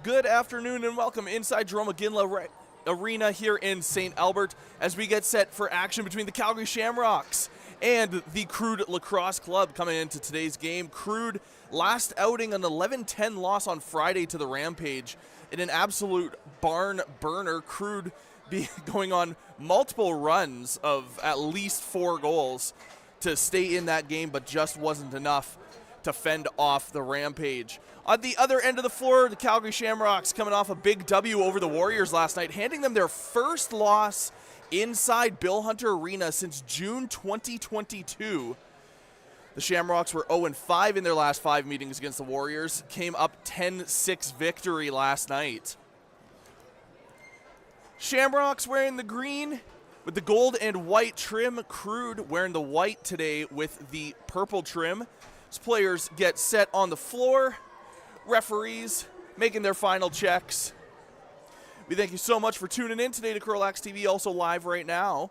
Good afternoon and welcome inside Jerome McGinley Arena here in St. Albert as we get set for action between the Calgary Shamrocks and the Crude Lacrosse Club coming into today's game. Crude last outing an 11-10 loss on Friday to the Rampage in an absolute barn burner. Crude going on multiple runs of at least 4 goals to stay in that game, but just wasn't enough to fend off the Rampage. On the other end of the floor, the Calgary Shamrocks coming off a big W over the Warriors last night, handing them their first loss inside Bill Hunter Arena since June 2022. The Shamrocks were 0-5 in their last 5 meetings against the Warriors, came up 10-6 victory last night. Shamrocks wearing the green with the gold and white trim. Crude wearing the white today with the purple trim. As players get set on the floor, referees making their final checks. We thank you so much for tuning in today to CROW LAX TV, also live right now.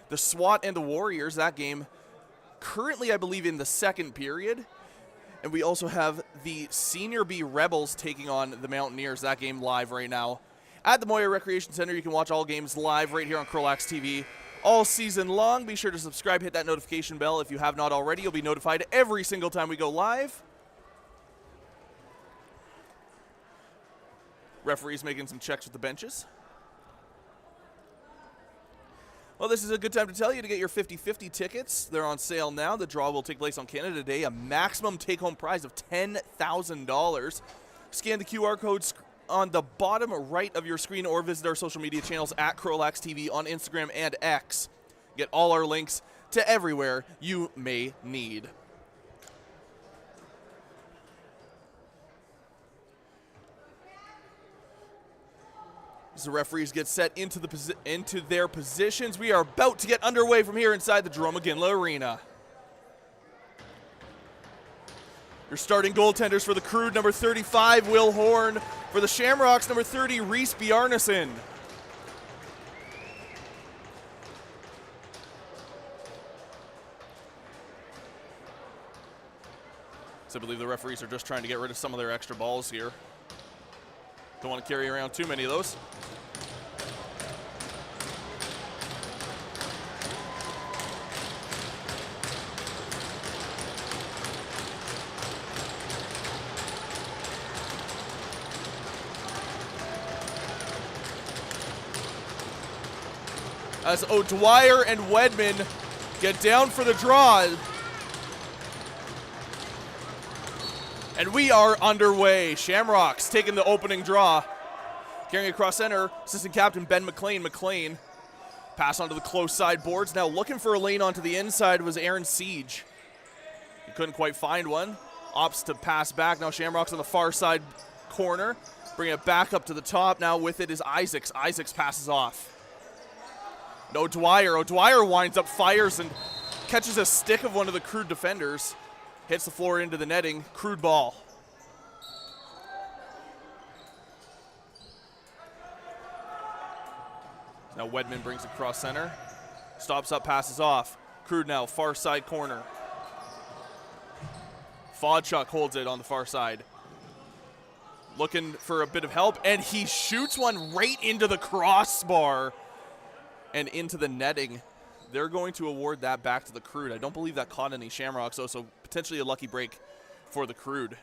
The SWAT and the Warriors, that game currently, I believe, in the second period. And we also have the Senior B Rebels taking on the Mountaineers, that game live right now. At the Moya Recreation Center, you can watch all games live right here on CROW LAX TV all season long. Be sure to subscribe, hit that notification bell if you have not already. You'll be notified every single time we go live. Referees making some checks with the benches. Well, this is a good time to tell you to get your 50-50 tickets. They're on sale now. The draw will take place on Canada Day. A maximum take-home prize of $10,000. Scan the QR codes on the bottom right of your screen or visit our social media channels at CROW LAX TV on Instagram and X. Get all our links to everywhere you may need. As the referees get set into their positions, we are about to get underway from here inside the Jerome McGinley Arena. Your starting goaltenders for the Crude, number 35, Will Horn. For the Shamrocks, number 30, Reese Bjarnason. So I believe the referees are just trying to get rid of some of their extra balls here. Don't want to carry around too many of those. As O'Dwyer and Wedman get down for the draw. And we are underway. Shamrocks taking the opening draw. Carrying across center, assistant captain Ben McLean. McLean pass onto the close side boards. Now looking for a lane onto the inside was Aaron Siege. He couldn't quite find one. Opts to pass back. Now Shamrocks on the far side corner. Bring it back up to the top. Now with it is Isaacs. Isaacs passes off. O'Dwyer. O'Dwyer winds up, fires, and catches a stick of one of the Crude defenders. Hits the floor into the netting. Crude ball. Now Wedman brings it across center. Stops up, passes off. Crude now, far side corner. Fodchuk holds it on the far side. Looking for a bit of help, and he shoots one right into the crossbar and into the netting. They're going to award that back to the Crude. I don't believe that caught any Shamrocks, so potentially a lucky break for the Crude.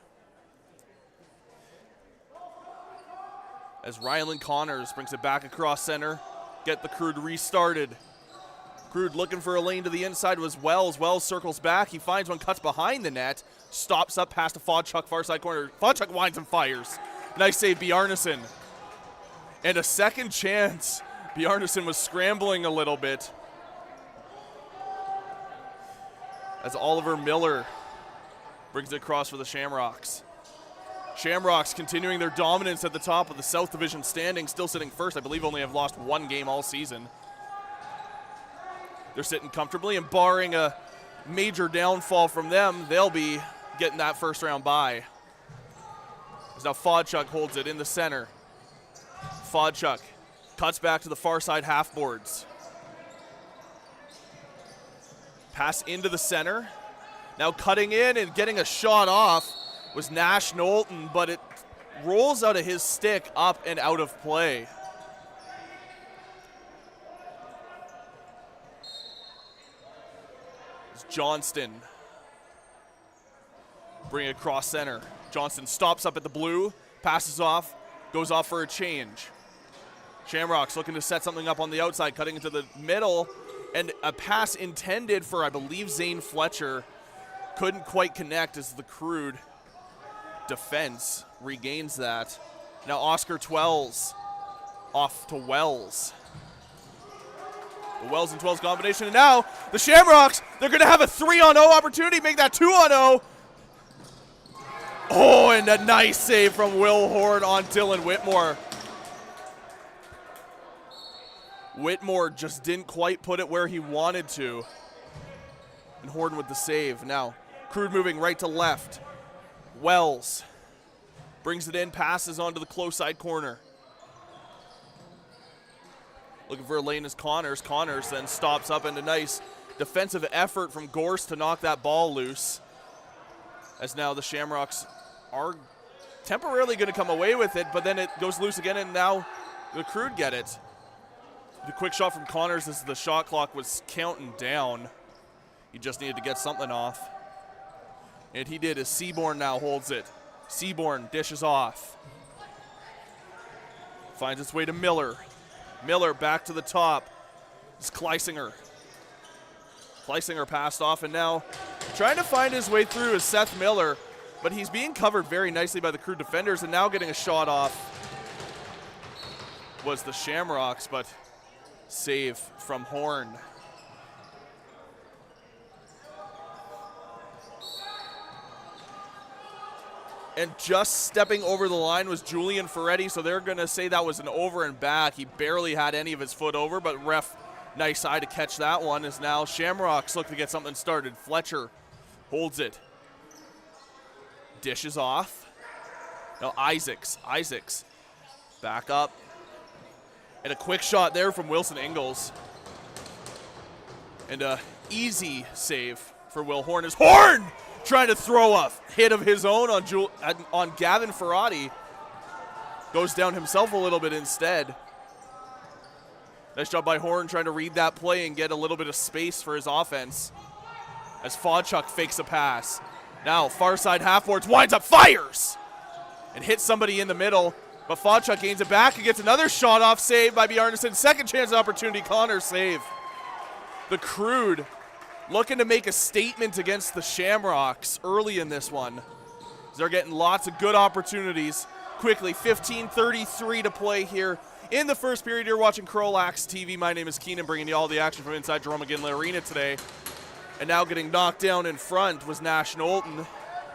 As Rylan Connors brings it back across center, get the Crude restarted. Crude looking for a lane to the inside was Wells. Wells circles back. He finds one, cuts behind the net, stops up past the Fodchuk far side corner. Fodchuk winds and fires. Nice save, Bjarnason. And a second chance. Bjarnason was scrambling a little bit. As Oliver Miller brings it across for the Shamrocks. Shamrocks continuing their dominance at the top of the South Division standing, still sitting first. I believe only have lost 1 game all season. They're sitting comfortably, and barring a major downfall from them, they'll be getting that first round bye. As now Fodchuk holds it in the center. Fodchuk cuts back to the far side half boards. Pass into the center. Now cutting in and getting a shot off was Nash Knowlton, but it rolls out of his stick up and out of play. It's Johnston. Bring it across center. Johnston stops up at the blue, passes off, goes off for a change. Shamrocks looking to set something up on the outside, cutting into the middle, and a pass intended for, I believe, Zane Fletcher. Couldn't quite connect as the Crude defense regains that. Now Oscar Twells off to Wells. The Wells and Twells combination, and now the Shamrocks, they're going to have a 3-on-0 opportunity, make that 2-on-0. Oh, and a nice save from Will Horn on Dylan Whitmore. Whitmore just didn't quite put it where he wanted to. And Horn with the save. Now, Crude moving right to left. Wells brings it in, passes onto the close side corner. Looking for a lane is Connors. Connors then stops up, and a nice defensive effort from Gorse to knock that ball loose. As now the Shamrocks are temporarily going to come away with it, but then it goes loose again, and now the Crude get it. The quick shot from Connors as the shot clock was counting down. He just needed to get something off. And he did as Seaborn now holds it. Seaborn dishes off. Finds its way to Miller. Miller back to the top. It's Kleisinger. Kleisinger passed off, and now trying to find his way through is Seth Miller, but he's being covered very nicely by the Crude defenders, and now getting a shot off was the Shamrocks, but save from Horn. And just stepping over the line was Julian Ferretti, so they're going to say that was an over and back. He barely had any of his foot over, but ref, nice eye to catch that one, as now Shamrocks look to get something started. Fletcher holds it. Dishes off. Now Isaacs back up. And a quick shot there from Wilson Ingalls. And a easy save for Will Horn as Horn trying to throw a hit of his own on Gavin Ferrati. Goes down himself a little bit instead. Nice job by Horn trying to read that play and get a little bit of space for his offense. As Fodchuk fakes a pass. Now far side half boards, winds up, fires! And hits somebody in the middle. But Fodchuk gains it back and gets another shot off, saved by Bjarnason. Second chance opportunity, Connor save. The Crude looking to make a statement against the Shamrocks early in this one. They're getting lots of good opportunities. Quickly, 15:33 to play here in the first period. You're watching CROW LAX TV. My name is Keenan, bringing you all the action from inside Jerome McGinley Arena today. And now getting knocked down in front was Nash Knowlton.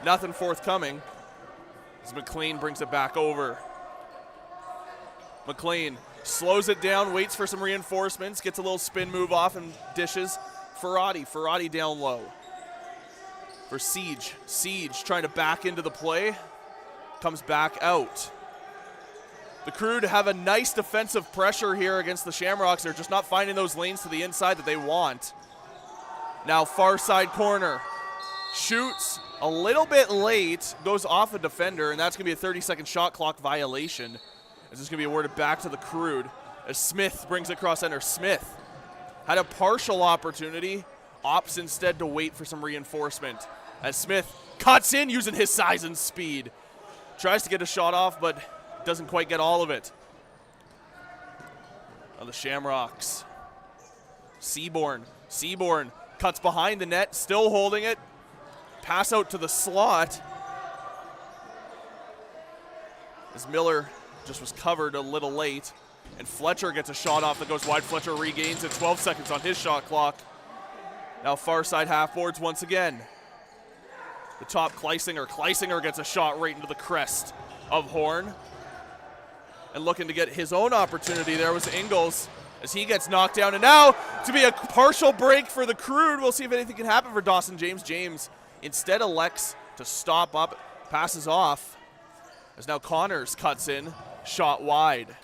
Nothing forthcoming as McLean brings it back over. McLean slows it down, waits for some reinforcements, gets a little spin move off and dishes. Ferrati down low. For Siege. Siege trying to back into the play. Comes back out. The Crude have a nice defensive pressure here against the Shamrocks. They're just not finding those lanes to the inside that they want. Now far side corner. Shoots a little bit late. Goes off a defender, and that's going to be a 30-second shot clock violation. This is going to be awarded back to the Crude as Smith brings it across center. Smith had a partial opportunity, opts instead to wait for some reinforcement. As Smith cuts in using his size and speed. Tries to get a shot off, but doesn't quite get all of it. Now the Shamrocks. Seaborn cuts behind the net, still holding it. Pass out to the slot. As Miller just was covered a little late. And Fletcher gets a shot off that goes wide. Fletcher regains it, 12 seconds on his shot clock. Now far side half boards once again. The top Kleisinger. Kleisinger gets a shot right into the crest of Horn. And looking to get his own opportunity there was Ingalls as he gets knocked down. And now to be a partial break for the Crude. We'll see if anything can happen for Dawson James. James instead elects to stop up, passes off. As now Connors cuts in, shot wide.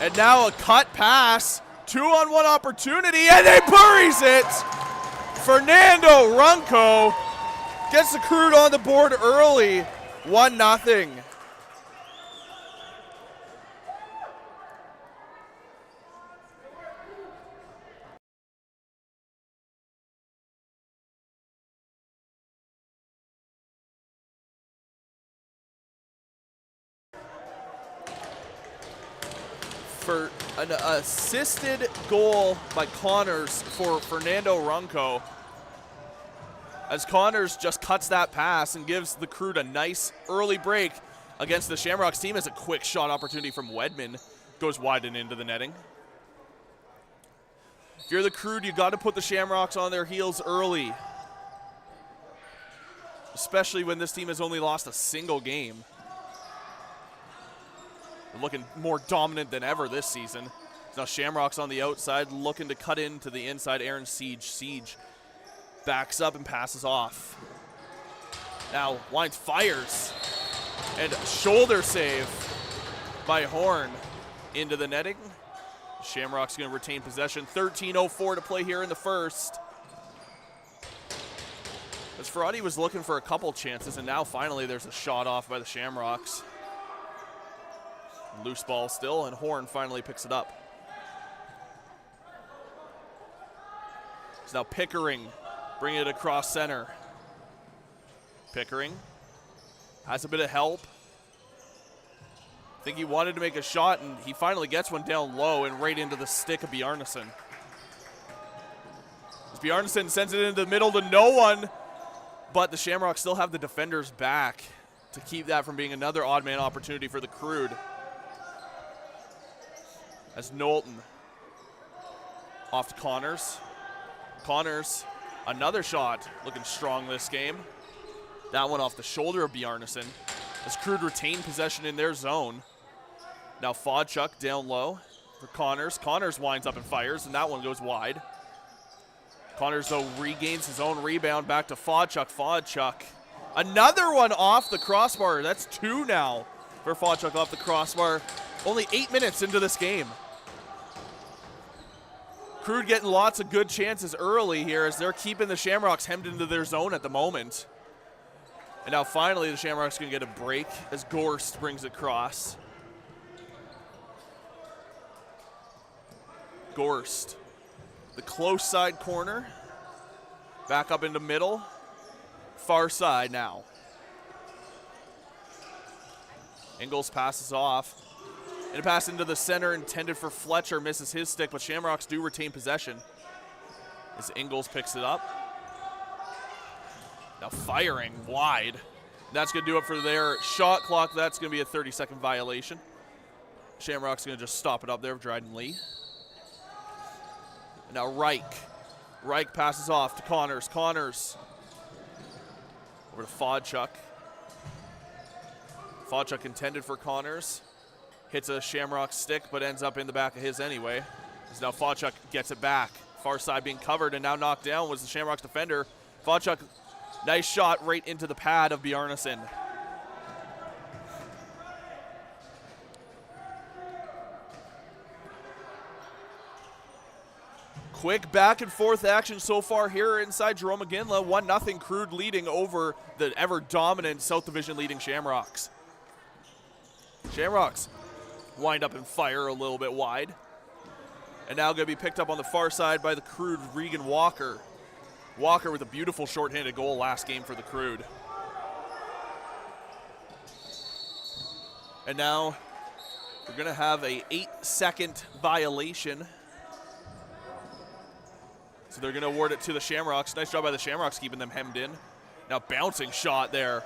And now a cut pass, 2-on-1 opportunity, and he buries it! Fernando Runco Gets the Crude on the board early. 1-0. For an assisted goal by Connors for Fernando Runco, as Connors just cuts that pass and gives the Crude a nice early break against the Shamrocks team as a quick shot opportunity from Wedman goes wide and into the netting. If you're the Crude, you got to put the Shamrocks on their heels early, especially when this team has only lost a single game. They're looking more dominant than ever this season. Now Shamrocks on the outside looking to cut into the inside. Aaron Siege backs up and passes off. Now Wines fires, and shoulder save by Horn into the netting. Shamrocks going to retain possession. 13:04 to play here in the first. As Ferrati was looking for a couple chances, and now finally there's a shot off by the Shamrocks. Loose ball still, and Horn finally picks it up. It's now Pickering bringing it across center. Pickering has a bit of help. I think he wanted to make a shot, and he finally gets one down low and right into the stick of Bjarnason. As Bjarnason sends it into the middle to no one, but the Shamrocks still have the defenders back to keep that from being another odd man opportunity for the Crude. As Knowlton off to Connors. Connors, another shot, looking strong this game. That one off the shoulder of Bjarnason. As Crude retain possession in their zone. Now Fodchuk down low for Connors. Connors winds up and fires, and that one goes wide. Connors, though, regains his own rebound back to Fodchuk. Fodchuk, another one off the crossbar. That's two now for Fodchuk off the crossbar. Only 8 minutes into this game. Crude getting lots of good chances early here as they're keeping the Shamrocks hemmed into their zone at the moment. And now finally the Shamrocks going to get a break as Gorst brings it across. Gorst, the close side corner. Back up into middle. Far side now. Ingles passes off. And a pass into the center intended for Fletcher misses his stick, but Shamrocks do retain possession as Ingles picks it up. Now firing wide. That's going to do it for their shot clock. That's going to be a 30-second violation. Shamrocks going to just stop it up there with Dryden Lee. And now Reich. Reich passes off to Connors. Connors over to Fodchuk. Fodchuk intended for Connors. Hits a Shamrock stick, but ends up in the back of his anyway. As now Fodchuk gets it back. Far side being covered and now knocked down was the Shamrocks defender. Fodchuk, nice shot right into the pad of Bjarnason. Quick back and forth action so far here inside Jerome McGinley. 1-0 Crude leading over the ever dominant South Division leading Shamrocks. Shamrocks wind up and fire a little bit wide. And now going to be picked up on the far side by the Crude, Regan Walker. Walker with a beautiful shorthanded goal last game for the Crude. And now we're going to have a 8-second violation. So they're going to award it to the Shamrocks. Nice job by the Shamrocks keeping them hemmed in. Now bouncing shot there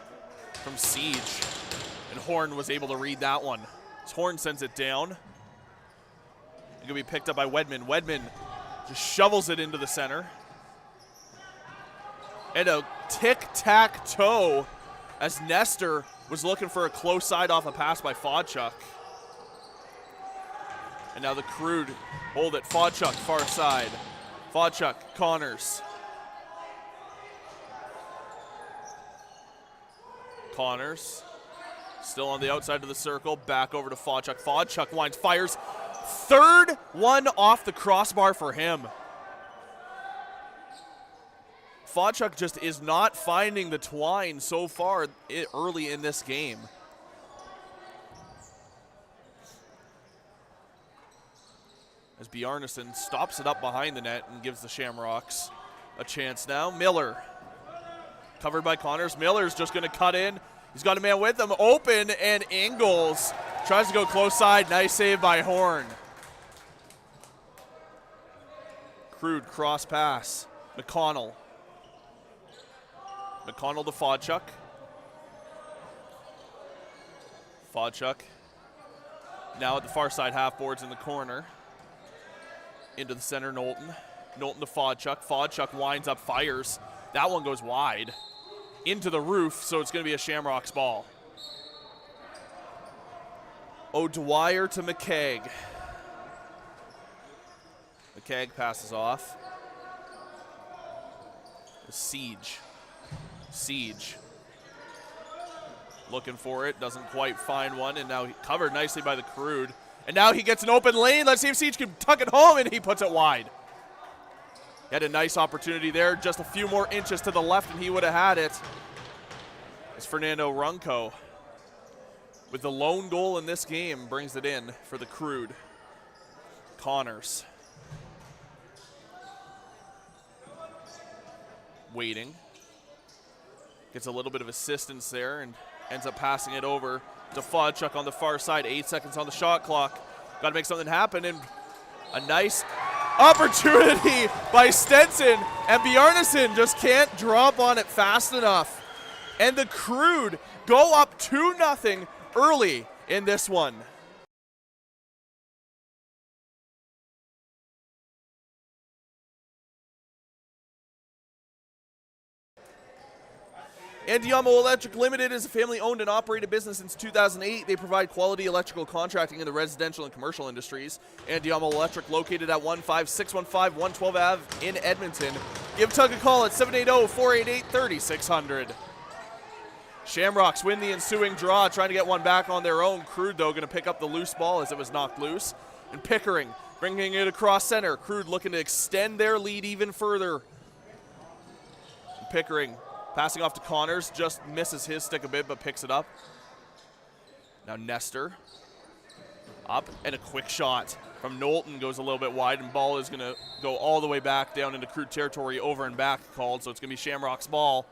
from Siege. And Horn was able to read that one. As Horn sends it down. It's going to be picked up by Wedman. Wedman just shovels it into the center. And a tic-tac-toe as Nestor was looking for a close side off a pass by Fodchuk. And now the Crude hold it. Fodchuk far side. Fodchuk, Connors. Connors still on the outside of the circle. Back over to Fodchuk. Fodchuk winds, fires. Third one off the crossbar for him. Fodchuk just is not finding the twine so far early in this game. As Bjarnason stops it up behind the net and gives the Shamrocks a chance now. Miller, covered by Connors. Miller's just going to cut in. He's got a man with him, open, and Ingalls tries to go close side. Nice save by Horn. Crude cross pass. McConnell. McConnell to Fodchuk. Fodchuk now at the far side half boards in the corner. Into the center, Knowlton. Knowlton to Fodchuk. Fodchuk winds up, fires. That one goes wide. Into the roof, so it's going to be a Shamrocks ball. O'Dwyer to McKeag. McKeag passes off. Siege. Siege. Looking for it, doesn't quite find one, and now covered nicely by the Crude. And now he gets an open lane. Let's see if Siege can tuck it home, and he puts it wide. He had a nice opportunity there, just a few more inches to the left, and he would have had it. As Fernando Runco, with the lone goal in this game, brings it in for the Crude. Connors. Waiting. Gets a little bit of assistance there and ends up passing it over to Fodchuk on the far side. 8 seconds on the shot clock. Got to make something happen, and a nice opportunity by Stenson, and Bjarnason just can't drop on it fast enough. And the Crude go up 2-0 early in this one. Andiamo Electric Limited is a family-owned and operated business since 2008. They provide quality electrical contracting in the residential and commercial industries. Andiamo Electric, located at 15615 112 Ave in Edmonton. Give Tug a call at 780-488-3600. Shamrocks win the ensuing draw, trying to get one back on their own. Crude, though, going to pick up the loose ball as it was knocked loose. And Pickering bringing it across center. Crude looking to extend their lead even further. And Pickering passing off to Connors, just misses his stick a bit, but picks it up. Now Nestor, up, and a quick shot from Knowlton goes a little bit wide, and ball is gonna go all the way back down into Crude territory, over and back called, so it's gonna be Shamrock's ball.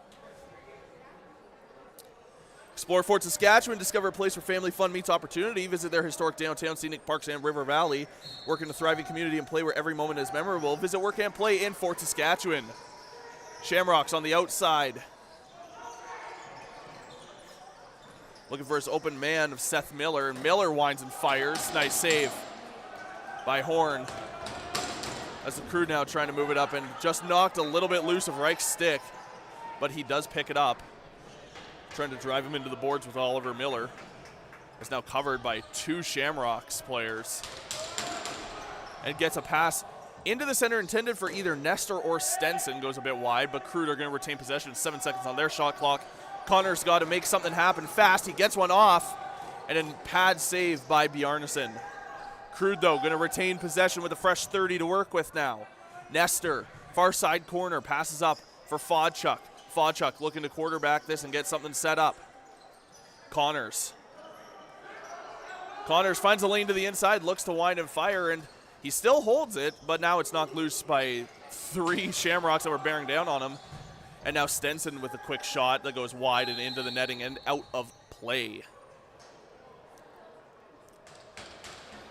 Explore Fort Saskatchewan, discover a place where family fun meets opportunity. Visit their historic downtown, scenic parks, and River Valley. Work in a thriving community and play where every moment is memorable. Visit Work and Play in Fort Saskatchewan. Shamrocks on the outside. Looking for his open man of Seth Miller, and Miller winds and fires. Nice save by Horn. As the Crew now trying to move it up, and just knocked a little bit loose of Reich's stick, but he does pick it up. Trying to drive him into the boards with Oliver Miller. Is now covered by two Shamrocks players. And gets a pass into the center intended for either Nestor or Stenson. Goes a bit wide, but Crude are going to retain possession. 7 seconds on their shot clock. Connor's got to make something happen fast. He gets one off, and then pad save by Bjarnason. Crude, though, going to retain possession with a fresh 30 to work with now. Nestor, far side corner, passes up for Fodchuk. Fodchuk looking to quarterback this and get something set up. Connors finds a lane to the inside, looks to wind and fire, and he still holds it, but now it's knocked loose by three Shamrocks that were bearing down on him. And now Stenson with a quick shot that goes wide and into the netting and out of play.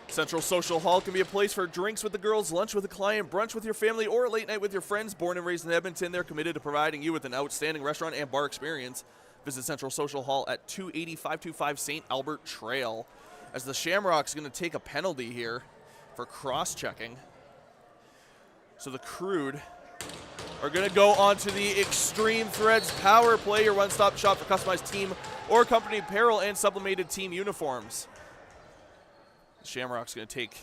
Central Social Hall can be a place for drinks with the girls, lunch with a client, brunch with your family, or a late night with your friends. Born and raised in Edmonton, they're committed to providing you with an outstanding restaurant and bar experience. Visit Central Social Hall at 280-525 St. Albert Trail. As the Shamrocks going to take a penalty here for cross-checking. So the Crude are going to go on to the Extreme Threads Power Play, your one-stop shop for customized team or company apparel and sublimated team uniforms. The Shamrocks going to take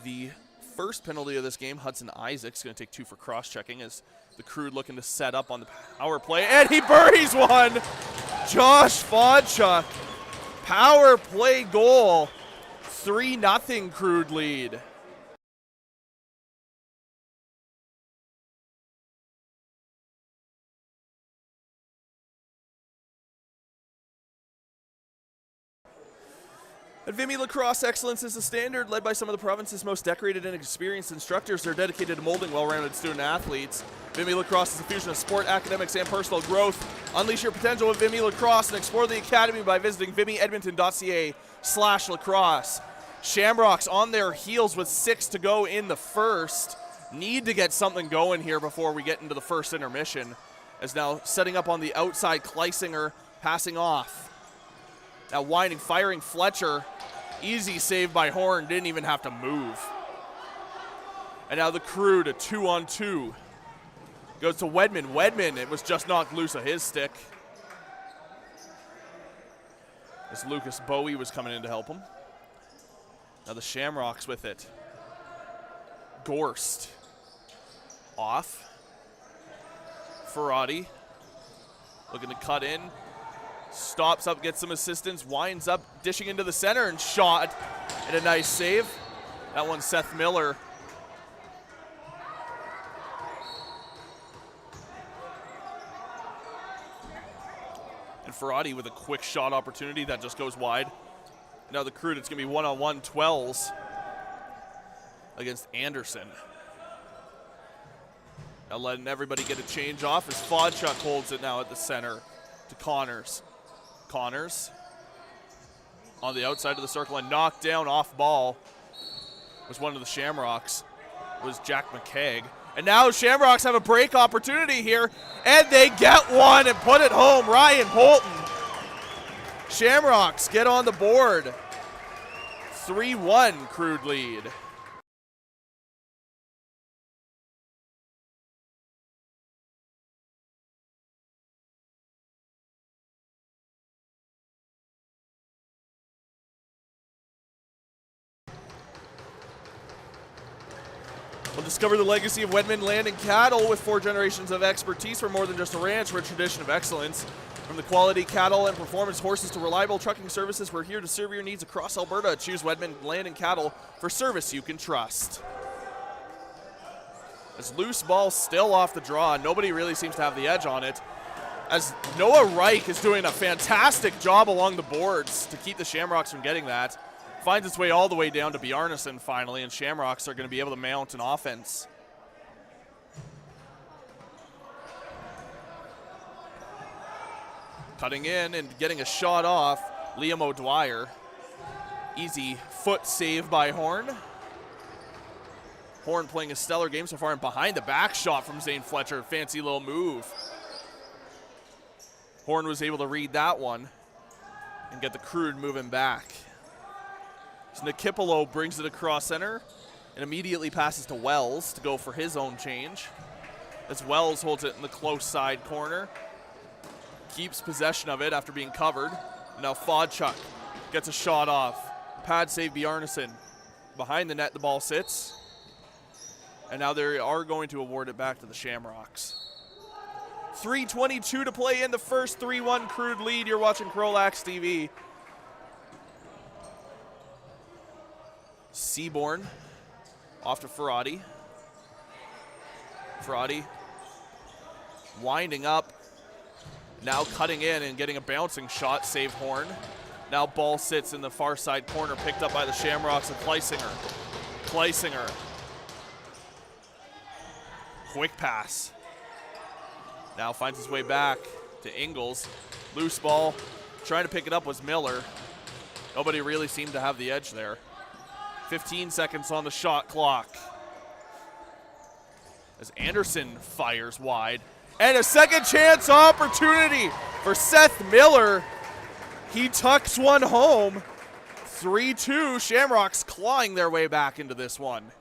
the first penalty of this game. Hudson Isaac's going to take 2 for cross-checking as the Crude looking to set up on the power play, and he buries one! Josh Fodchuk, power play goal, 3-0 Crude lead. At Vimy, lacrosse excellence is the standard, led by some of the province's most decorated and experienced instructors. They're dedicated to molding well-rounded student athletes. Vimy Lacrosse is a fusion of sport, academics, and personal growth. Unleash your potential with Vimy Lacrosse and explore the academy by visiting vimyedmonton.ca/lacrosse. Shamrocks on their heels with 6 to go in the first. Need to get something going here before we get into the first intermission. As now setting up on the outside, Kleisinger passing off. Now winding, firing Fletcher. Easy save by Horn, didn't even have to move. And now the Crude, a 2-on-2. Goes to Wedman. Wedman, it was just knocked loose of his stick. As Lucas Bowie was coming in to help him. Now the Shamrocks with it. Gorst. Off. Ferrati. Looking to cut in. Stops up, gets some assistance, winds up, dishing into the center and shot. And a nice save. That one's Seth Miller. And Ferrati with a quick shot opportunity that just goes wide. Now the Crude, it's going to be one-on-one 12s against Anderson. Now letting everybody get a change off as Fodchuk holds it now at the center to Connors. Connors on the outside of the circle and knocked down off ball was one of the Shamrocks, was Jack McKeag. And now Shamrocks have a break opportunity here, and they get one and put it home. Ryan Bolton. Shamrocks get on the board. 3-1 Crude lead. We'll discover the legacy of Wedman Land and Cattle with 4 generations of expertise. For more than just a ranch, we're a tradition of excellence. From the quality cattle and performance horses to reliable trucking services, we're here to serve your needs across Alberta. Choose Wedman Land and Cattle for service you can trust. As loose ball still off the draw, nobody really seems to have the edge on it. As Noah Reich is doing a fantastic job along the boards to keep the Shamrocks from getting that. Finds its way all the way down to Bjarnason finally, and Shamrocks are going to be able to mount an offense. Cutting in and getting a shot off, Liam O'Dwyer. Easy foot save by Horn. Horn playing a stellar game so far, and behind the back shot from Zane Fletcher. Fancy little move. Horn was able to read that one and get the Crude moving back. So Nikipolo brings it across center and immediately passes to Wells to go for his own change. As Wells holds it in the close side corner. Keeps possession of it after being covered. Now Fodchuk gets a shot off. Pad save Bjarnason. Behind the net the ball sits. And now they are going to award it back to the Shamrocks. 3:22 to play in the first, 3-1 Crude lead. You're watching CROW LAX TV. Seaborn off to Ferrati. Ferrati winding up. Now cutting in and getting a bouncing shot, save Horn. Now ball sits in the far side corner, picked up by the Shamrocks and Kleisinger. Kleisinger. Quick pass. Now finds his way back to Ingles. Loose ball. Trying to pick it up was Miller. Nobody really seemed to have the edge there. 15 seconds on the shot clock. As Anderson fires wide. And a second chance opportunity for Seth Miller. He tucks one home. 3-2, Shamrocks clawing their way back into this one.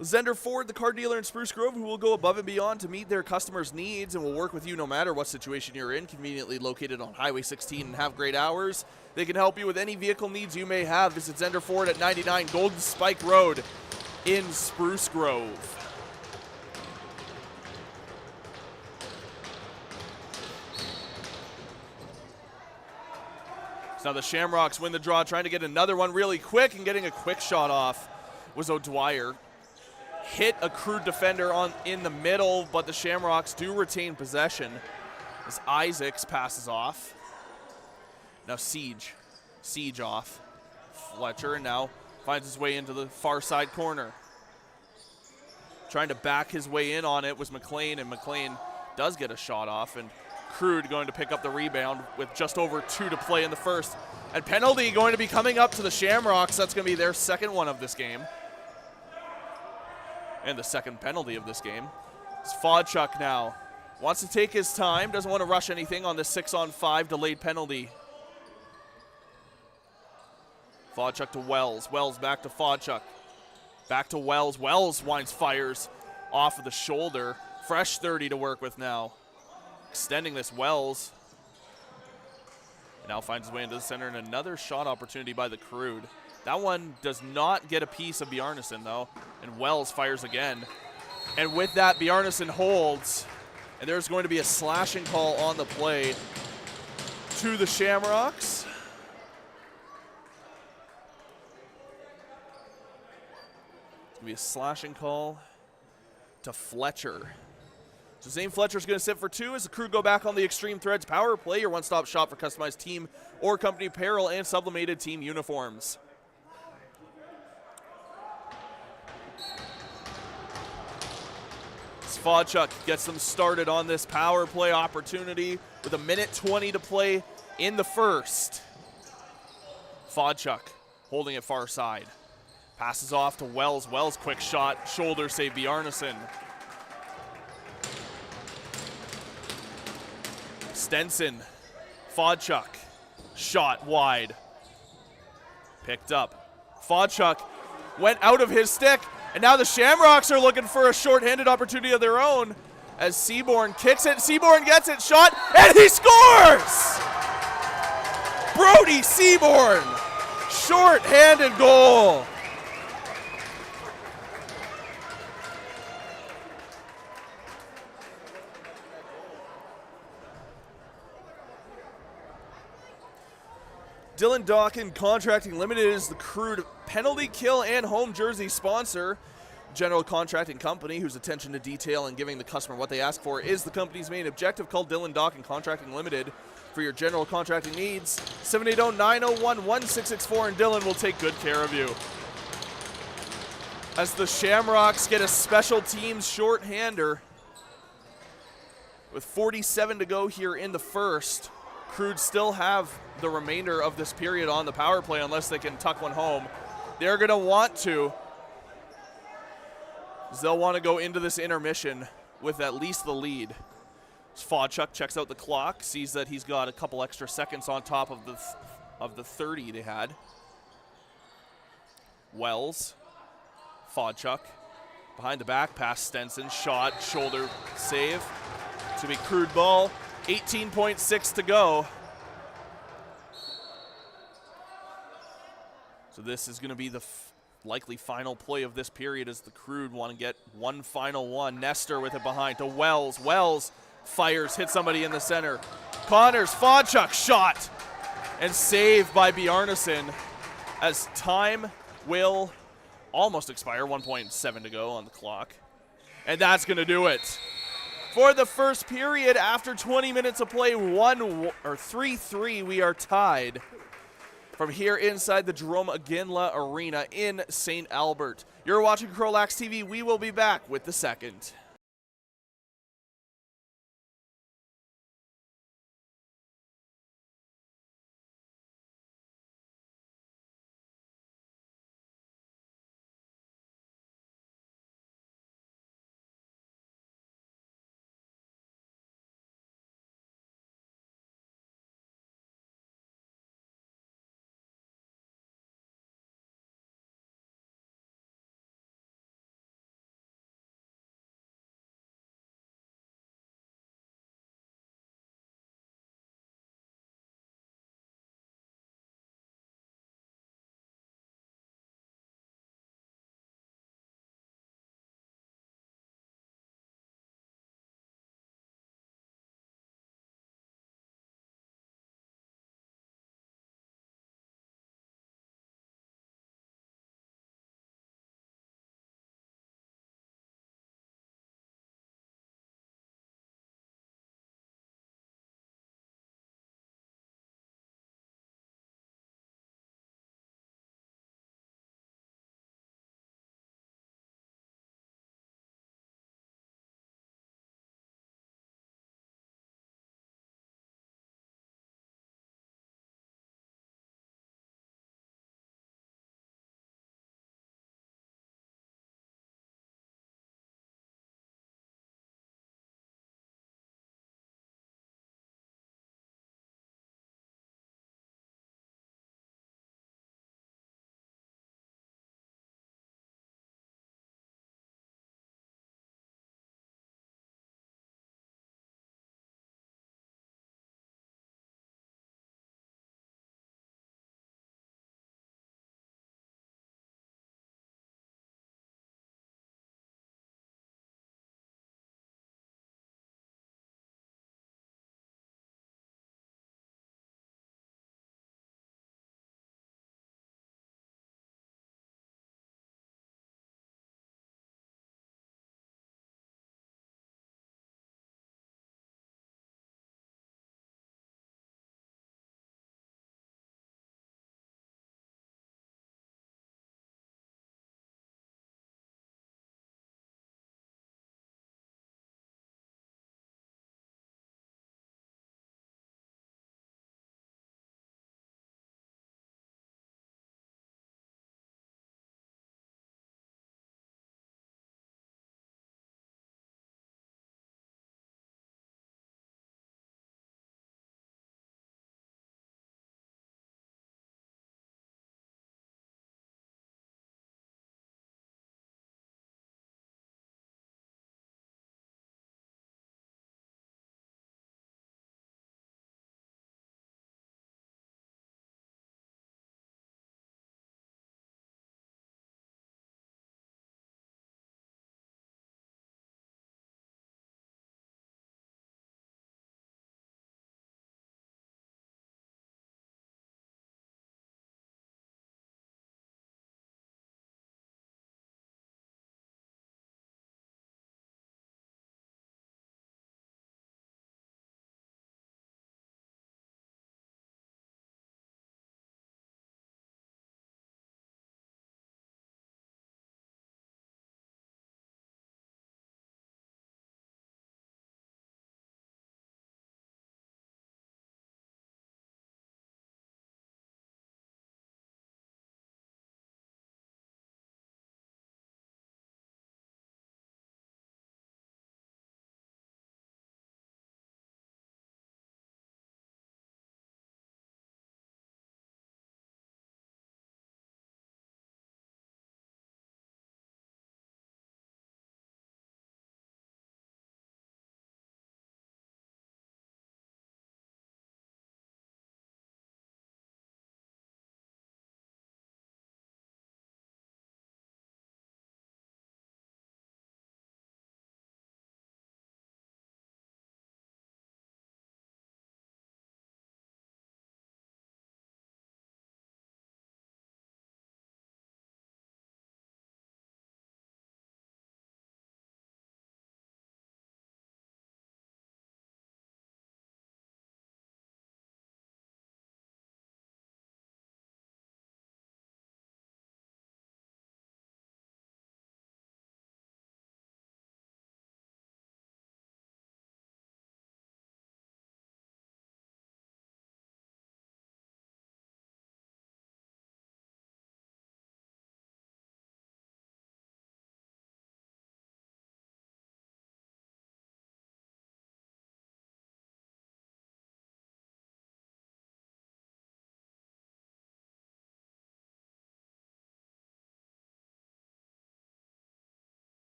Zender Ford, the car dealer in Spruce Grove, who will go above and beyond to meet their customers' needs and will work with you no matter what situation you're in, conveniently located on Highway 16 and have great hours. They can help you with any vehicle needs you may have. Visit Zender Ford at 99 Golden Spike Road in Spruce Grove. So now the Shamrocks win the draw, trying to get another one really quick, and getting a quick shot off was O'Dwyer. Hit a Crude defender in the middle, but the Shamrocks do retain possession. as Isaacs passes off. Now Siege off. Fletcher, and now finds his way into the far side corner. Trying to back his way in on it was McLean, and McLean does get a shot off, and Crude going to pick up the rebound with just over 2 to play in the first. And penalty going to be coming up to the Shamrocks. That's going to be their second one of this game. And the second penalty of this game. It's Fodchuk now. Wants to take his time, doesn't want to rush anything on this 6-on-5 delayed penalty. Fodchuk to Wells. Wells back to Fodchuk. Back to Wells. Wells winds, fires off of the shoulder. Fresh 30 to work with now. Extending this Wells. And now finds his way into the center, and another shot opportunity by the Crude. That one does not get a piece of Bjarnason though. And Wells fires again. And with that, Bjarnason holds. And there's going to be a slashing call on the play to the Shamrocks. It's going to be a slashing call to Fletcher. So Zane Fletcher's going to sit for 2 as the Crew go back on the Extreme Threads Power Play, your one-stop shop for customized team or company apparel and sublimated team uniforms. Fodchuk gets them started on this power play opportunity with 1:20 to play in the first. Fodchuk holding it far side. Passes off to Wells. Wells, quick shot, shoulder save Bjarnason. Stenson, Fodchuk, shot wide. Picked up. Fodchuk went out of his stick, and now the Shamrocks are looking for a shorthanded opportunity of their own as Seaborn kicks it. Seaborn gets it, shot, and he scores! Brody Seaborn, shorthanded goal. Dylan Dawkin Contracting Limited is the Crude penalty kill and home jersey sponsor. General Contracting Company, whose attention to detail and giving the customer what they ask for is the company's main objective. Call Dylan Dawkin Contracting Limited for your general contracting needs. 780-901-1664, and Dylan will take good care of you. As the Shamrocks get a special teams shorthander with 47 to go here in the first. Crude still have the remainder of this period on the power play unless they can tuck one home. They're going to want to. They'll want to go into this intermission with at least the lead. Fodchuk checks out the clock, sees that he's got a couple extra seconds on top of the 30 they had. Wells, Fodchuk, behind the back, pass Stenson, shot, shoulder save. To be Crude ball. 18.6 to go. So this is going to be the likely final play of this period as the Crude want to get one final one. Nestor with it behind to Wells. Wells fires, hits somebody in the center. Connors, Fodchuk, shot, and saved by Bjarnason as time will almost expire. 1.7 to go on the clock. And that's going to do it. For the first period, after 20 minutes of play, 3-3, we are tied from here inside the Jerome Aginla Arena in St. Albert. You're watching CROW LAX TV. We will be back with the second.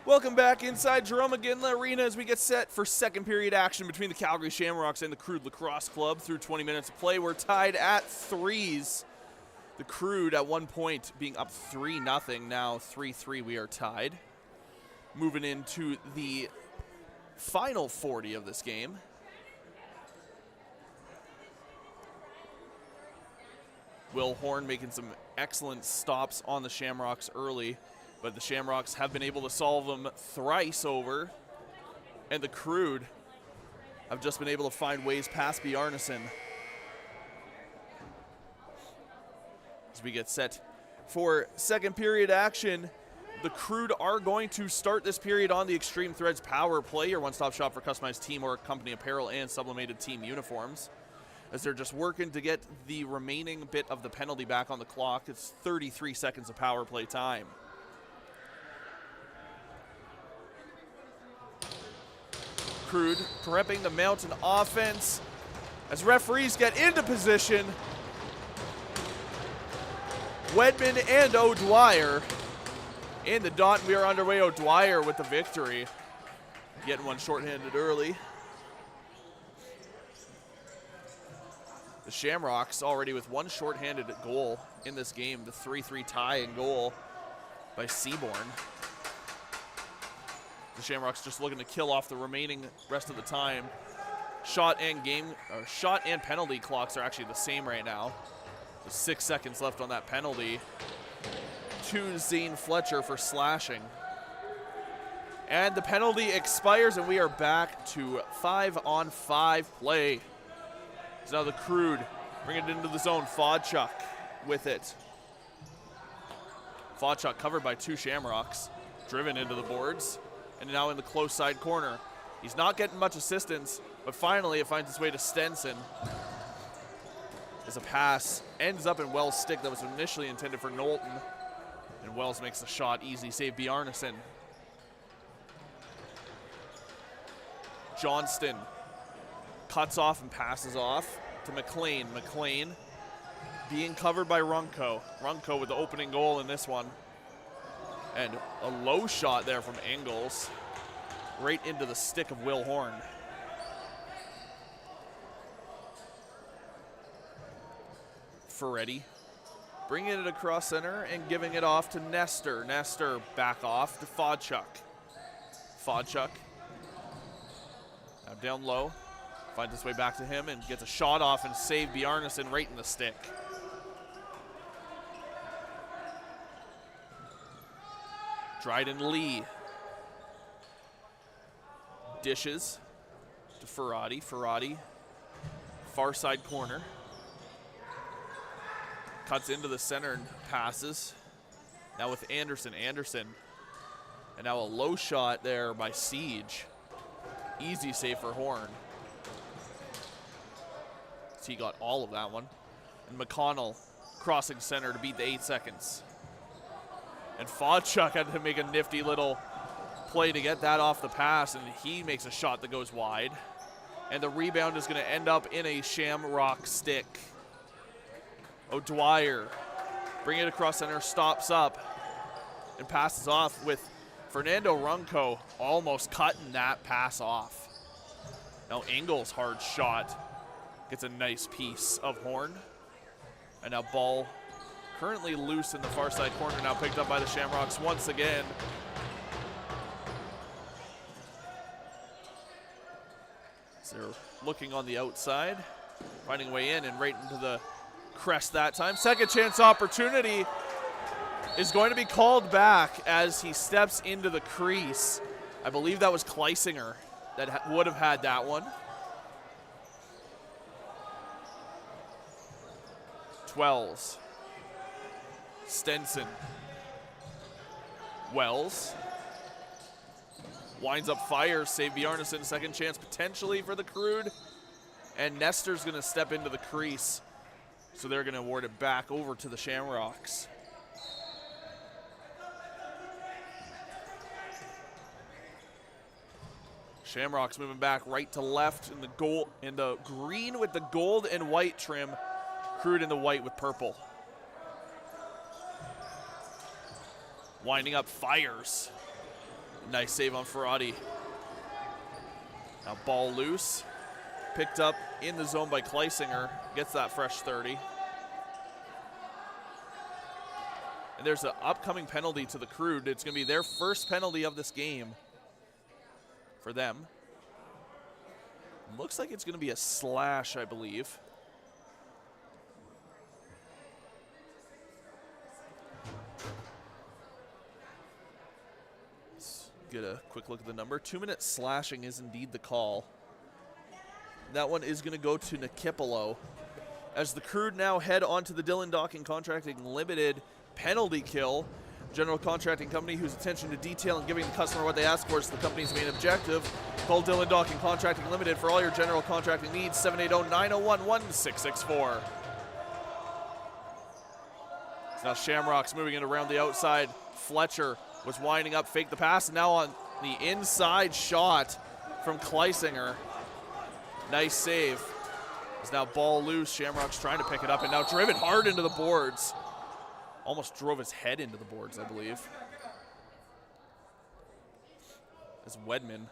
Welcome back inside Jerome McGinley Arena as we get set for second period action between the Calgary Shamrocks and the Crude Lacrosse Club. Through 20 minutes of play, we're tied at threes. The Crude at one point being up 3-0, now 3-3 we are tied. Moving into the final 40 of this game. Will Horn making some excellent stops on the Shamrocks early, but the Shamrocks have been able to solve them thrice over, and the Crude have just been able to find ways past Bjarnason. As we get set for second period action, the Crude are going to start this period on the Extreme Threads Power Play, your one-stop shop for customized team or company apparel and sublimated team uniforms, as they're just working to get the remaining bit of the penalty back on the clock. It's 33 seconds of power play time. Crude prepping the mountain offense as referees get into position. Wedman and O'Dwyer in the dot. We are underway. O'Dwyer with the victory. Getting one shorthanded early. The Shamrocks already with one shorthanded goal in this game. The 3-3 tie in goal by Seaborn. The Shamrocks just looking to kill off the remaining rest of the time. Shot and penalty clocks are actually the same right now. There's 6 seconds left on that penalty to Zane Fletcher for slashing. And the penalty expires, and we are back to 5-on-5 play. So now the Crude bring it into the zone. Fodchuk with it. Fodchuk covered by two Shamrocks, driven into the boards, and now in the close side corner. He's not getting much assistance, but finally it finds its way to Stenson. As a pass ends up in Wells' stick that was initially intended for Knowlton, and Wells makes the shot easy. Save Bjarnason. Johnston cuts off and passes off to McLean. McLean being covered by Runco. Runco with the opening goal in this one. And a low shot there from Engels, right into the stick of Will Horn. Ferretti bringing it across center and giving it off to Nestor. Nestor back off to Fodchuk. Fodchuk now down low, finds its way back to him and gets a shot off and save Bjarnason right in the stick. Dryden Lee dishes to Ferrati. Ferrati, far side corner. Cuts into the center and passes. Now with Anderson. Anderson. And now a low shot there by Siege. Easy save for Horn. So he got all of that one. And McConnell crossing center to beat the 8 seconds. And Fodchuk had to make a nifty little play to get that off the pass, and he makes a shot that goes wide. And the rebound is going to end up in a Shamrock stick. O'Dwyer bring it across center, stops up, and passes off with Fernando Runco almost cutting that pass off. Now Engels' hard shot gets a nice piece of Horn. And now ball currently loose in the far side corner, now picked up by the Shamrocks once again. So they're looking on the outside, finding a way in and right into the crest that time. Second chance opportunity is going to be called back as he steps into the crease. I believe that was Kleisinger that would have had that one. 12s. Stenson. Wells. Winds up, fires, save Bjarnason. Second chance potentially for the Crude. And Nestor's going to step into the crease. So they're going to award it back over to the Shamrocks. Shamrocks moving back right to left in the gold, in the green with the gold and white trim. Crude in the white with purple. Winding up, fires. Nice save on Ferrati. Now ball loose. Picked up in the zone by Kleisinger. Gets that fresh 30. And there's an upcoming penalty to the Crude. It's going to be their first penalty of this game for them. Looks like it's going to be a slash, I believe. Let's get a quick look at the number. 2-minute slashing is indeed the call. That one is going to go to Nikipolo. As the Crude now head on to the Dillon Docking Contracting Limited penalty kill. General Contracting Company, whose attention to detail and giving the customer what they ask for is the company's main objective. Call Dillon Docking Contracting Limited for all your general contracting needs. 780-901-1664. So now Shamrocks moving it around the outside. Fletcher was winding up, fake the pass, and now on the inside shot from Kleisinger. Nice save. It's now ball loose. Shamrocks trying to pick it up and now driven hard into the boards. Almost drove his head into the boards, I believe. As Wedman.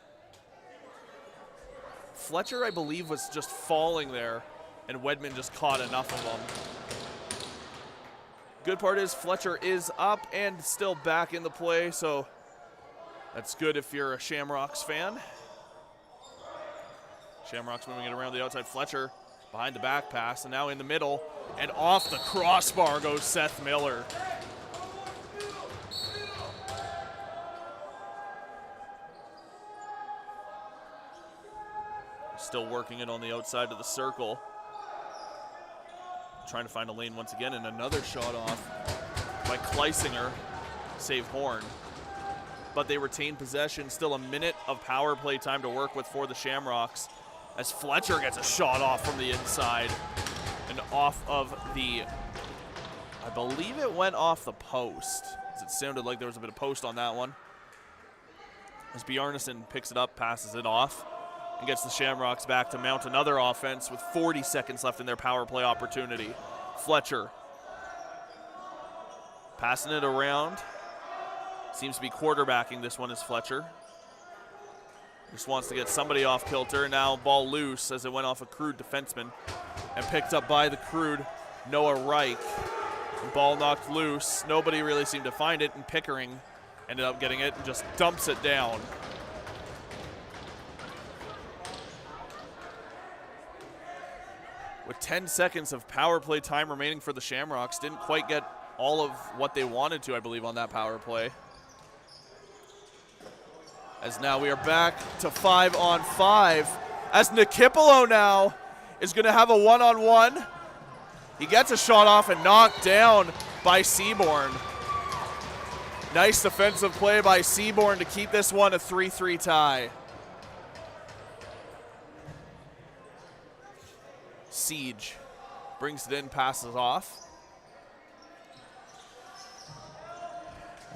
Fletcher, I believe, was just falling there, and Wedman just caught enough of him. Good part is Fletcher is up and still back in the play, so that's good if you're a Shamrocks fan. Shamrocks moving it around the outside. Fletcher behind the back pass, and now in the middle, and off the crossbar goes Seth Miller. Still working it on the outside of the circle. Trying to find a lane once again, and another shot off by Kleisinger. Save Horn. But they retain possession. Still a minute of power play time to work with for the Shamrocks, as Fletcher gets a shot off from the inside and off of the, I believe it went off the post, as it sounded like there was a bit of post on that one. As Bjarnason picks it up, passes it off, and gets the Shamrocks back to mount another offense with 40 seconds left in their power play opportunity. Fletcher passing it around. Seems to be quarterbacking this one is Fletcher. Just wants to get somebody off kilter. Now ball loose as it went off a Crude defenseman and picked up by the Crude, Noah Reich. Ball knocked loose. Nobody really seemed to find it, and Pickering ended up getting it and just dumps it down. With 10 seconds of power play time remaining for the Shamrocks, didn't quite get all of what they wanted to, I believe, on that power play. As now we are back to 5-on-5, as Nikipolo now is going to have a one-on-one. He gets a shot off and knocked down by Seaborn. Nice defensive play by Seaborn to keep this one a 3-3 tie. Siege brings it in, passes off.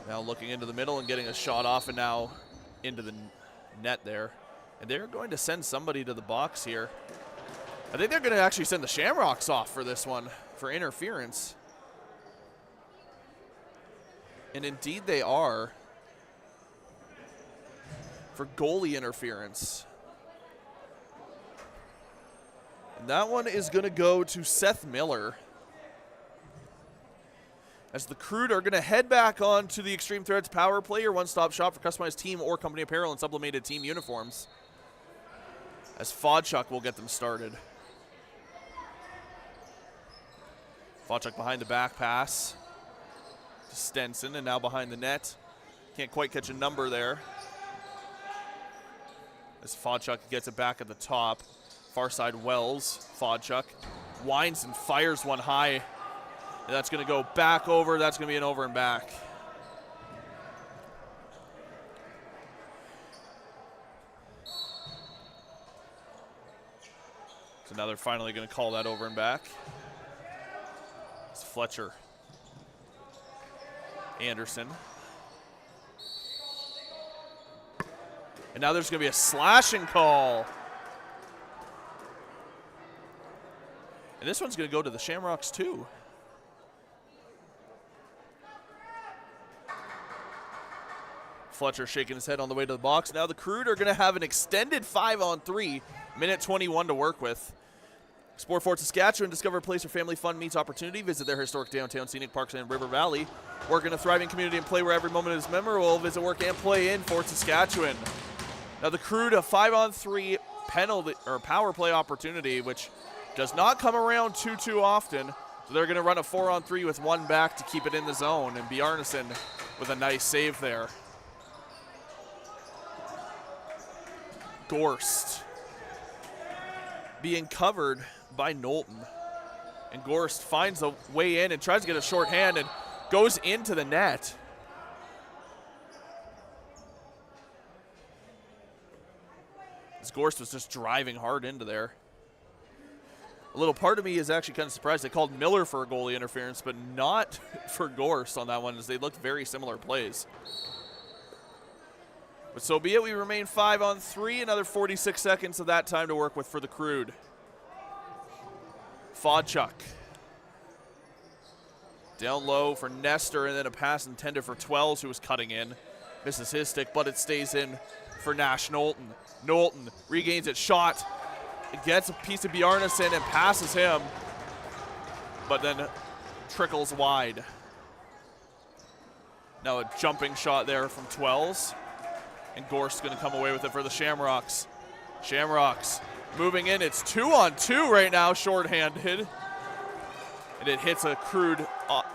Now looking into the middle and getting a shot off, and now into the net there. And they're going to send somebody to the box here. I think they're going to actually send the Shamrocks off for this one, for interference. And indeed they are. For goalie interference. And that one is going to go to Seth Miller. As the Crude are going to head back on to the Extreme Threads power play, your one-stop shop for customized team or company apparel and sublimated team uniforms. As Fodchuk will get them started. Fodchuk behind the back pass to Stenson, and now behind the net. Can't quite catch a number there. As Fodchuk gets it back at the top. Far side Wells, Fodchuk winds and fires one high. And that's going to go back over. That's going to be an over and back. So now they're finally going to call that over and back. It's Fletcher. Anderson. And now there's going to be a slashing call. And this one's going to go to the Shamrocks too. Fletcher shaking his head on the way to the box. Now the Crude are going to have an extended 5-on-3, minute 21 to work with. Explore Fort Saskatchewan, discover a place where family fun meets opportunity. Visit their historic downtown scenic parks and River Valley. Work in a thriving community and play where every moment is memorable. Visit work and play in Fort Saskatchewan. Now the Crude, a 5-on-3 penalty or power play opportunity, which does not come around too often. So they're going to run a 4-on-3 with one back to keep it in the zone, and Bjarnason with a nice save there. Gorst being covered by Knowlton, and Gorst finds a way in and tries to get a short hand and goes into the net. As Gorst was just driving hard into there. A little part of me is actually kind of surprised they called Miller for a goalie interference, but not for Gorst on that one, as they looked very similar plays. But so be it. We remain 5-on-3. Another 46 seconds of that time to work with for the Crude. Fodchuk. Down low for Nestor, and then a pass intended for Twells, who was cutting in. Misses his stick, but it stays in for Nash Knowlton. Knowlton regains it, shot. Gets a piece of Bjarnason and passes him, but then trickles wide. Now a jumping shot there from Twells, and Gorst's going to come away with it for the Shamrocks. Shamrocks moving in. It's 2-on-2 right now, shorthanded, and it hits a Crude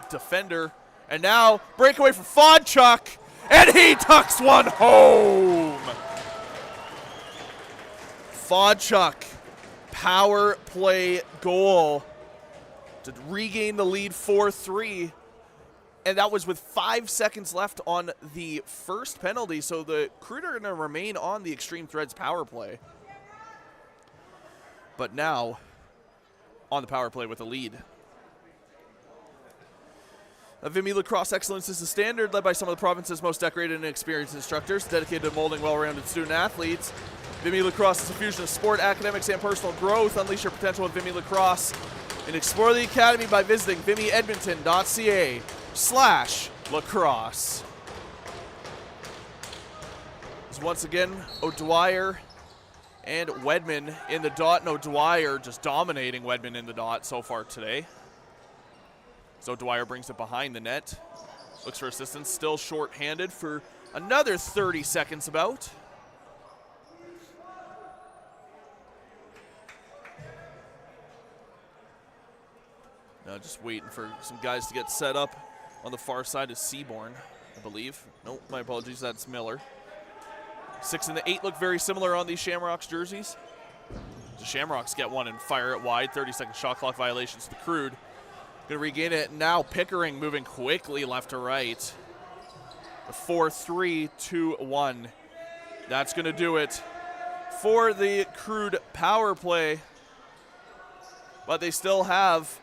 defender. And now breakaway for Fodchuk, and he tucks one home. Fodchuk, power play goal to regain the lead 4-3. And that was with 5 seconds left on the first penalty. So the Crude are going to remain on the Extreme Threads power play. But now on the power play with a lead. Vimy Lacrosse Excellence is the standard, led by some of the province's most decorated and experienced instructors, dedicated to molding well-rounded student athletes. Vimy Lacrosse is a fusion of sport, academics, and personal growth. Unleash your potential with Vimy Lacrosse and explore the academy by visiting vimyedmonton.ca/lacrosse. As once again, O'Dwyer and Wedman in the dot, and O'Dwyer just dominating Wedman in the dot so far today. So Dwyer brings it behind the net. Looks for assistance, still short-handed for another 30 seconds about. Now just waiting for some guys to get set up. On the far side is Seaborn, I believe. Nope, my apologies, that's Miller. 6 and the 8 look very similar on these Shamrocks jerseys. The Shamrocks get one and fire it wide. 30-second shot clock violations to the Crude. Going to regain it now. Pickering moving quickly left to right. 4-3-2-1. That's going to do it for the Crude power play. But they still have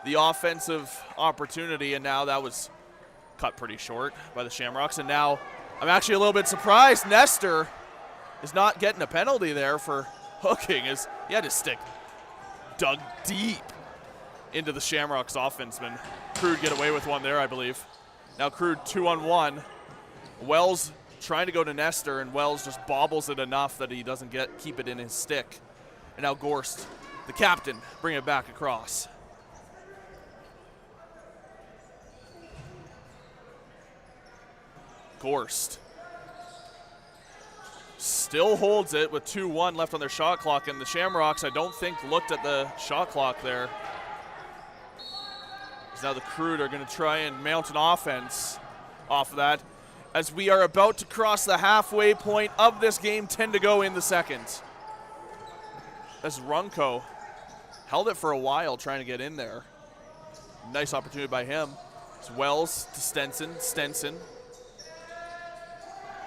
the offensive opportunity, and now that was cut pretty short by the Shamrocks. And now I'm actually a little bit surprised Nestor is not getting a penalty there for hooking, as he had his stick dug deep into the Shamrocks offenseman. Crude get away with one there, I believe. Now Crude 2-on-1. Wells trying to go to Nestor, and Wells just bobbles it enough that he doesn't keep it in his stick. And now Gorst, the captain, bring it back across. Gorst still holds it with 2-1 left on their shot clock, and the Shamrocks, I don't think, looked at the shot clock there. Now the Crude are going to try and mount an offense off of that, as we are about to cross the halfway point of this game. 10 to go in the second. As Runco held it for a while trying to get in there. Nice opportunity by him. It's Wells to Stenson. Stenson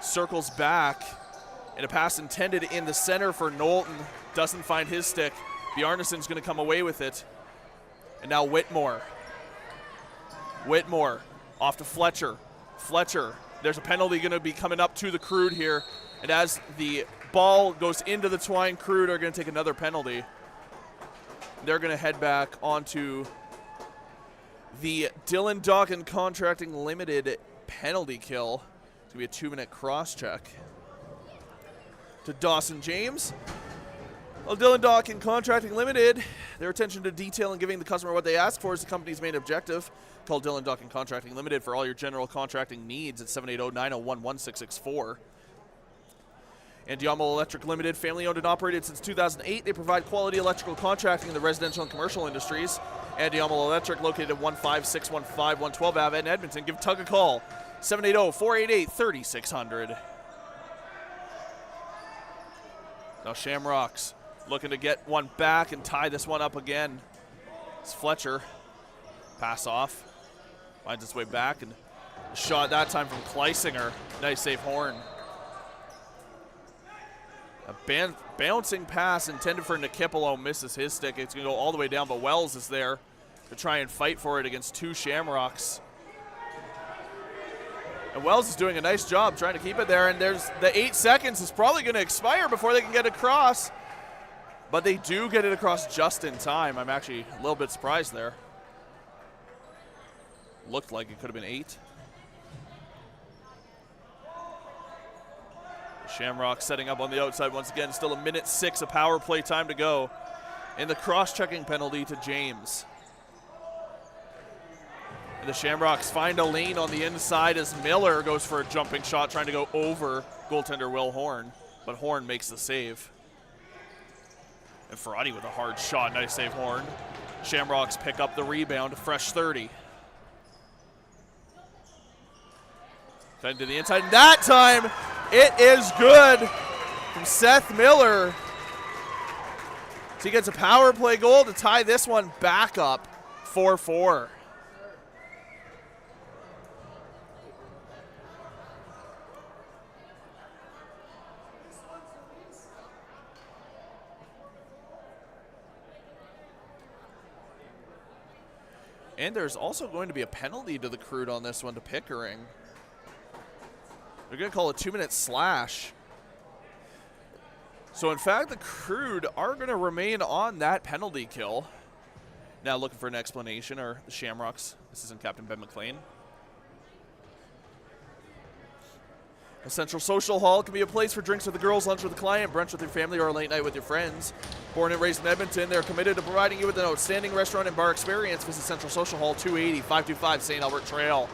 circles back, and a pass intended in the center for Knowlton. Doesn't find his stick. Bjarnason's going to come away with it. And now Whitmore. Whitmore off to Fletcher. Fletcher, there's a penalty going to be coming up to the Crude here. And as the ball goes into the twine, Crude are going to take another penalty. They're going to head back onto the Dylan Dawkin Contracting Limited penalty kill. It's going to be a 2-minute cross check. To Dawson James. Well, Dylan Dawkin Contracting Limited, their attention to detail and giving the customer what they ask for is the company's main objective. Call Dylan Dawkin Contracting Limited for all your general contracting needs at 780-901-1664. And Diamo Electric Limited, family owned and operated since 2008. They provide quality electrical contracting in the residential and commercial industries. And Diamo Electric, located at 15615 112 Ave in Edmonton. Give Tug a call, 780-488-3600. Now Shamrocks looking to get one back and tie this one up again. It's Fletcher. Pass off. Finds its way back, and a shot that time from Kleisinger. Nice save, Horn. A bouncing pass intended for Nikipolo misses his stick. It's going to go all the way down, but Wells is there to try and fight for it against two Shamrocks. And Wells is doing a nice job trying to keep it there, and there's the 8 seconds is probably going to expire before they can get across. But they do get it across just in time. I'm actually a little bit surprised there. Looked like it could have been 8. Shamrock setting up on the outside once again. Still 1:06 of power play time to go. And the cross-checking penalty to James. And the Shamrocks find a lane on the inside as Miller goes for a jumping shot trying to go over goaltender Will Horn. But Horn makes the save. And Ferrati with a hard shot. Nice save, Horn. Shamrocks pick up the rebound. Fresh 30. Fed to the inside. And that time, it is good from Seth Miller. So he gets a power play goal to tie this one back up 4-4. And there's also going to be a penalty to the Crude on this one to Pickering. They're going to call a 2-minute slash. So, in fact, the Crude are going to remain on that penalty kill. Now looking for an explanation are the Shamrocks. This isn't Captain Ben McLean. A central social hall can be a place for drinks with the girls, lunch with the client, brunch with your family, or a late night with your friends. Born and raised in Edmonton, they're committed to providing you with an outstanding restaurant and bar experience. Visit Central Social Hall, 280-525 St. Albert Trail.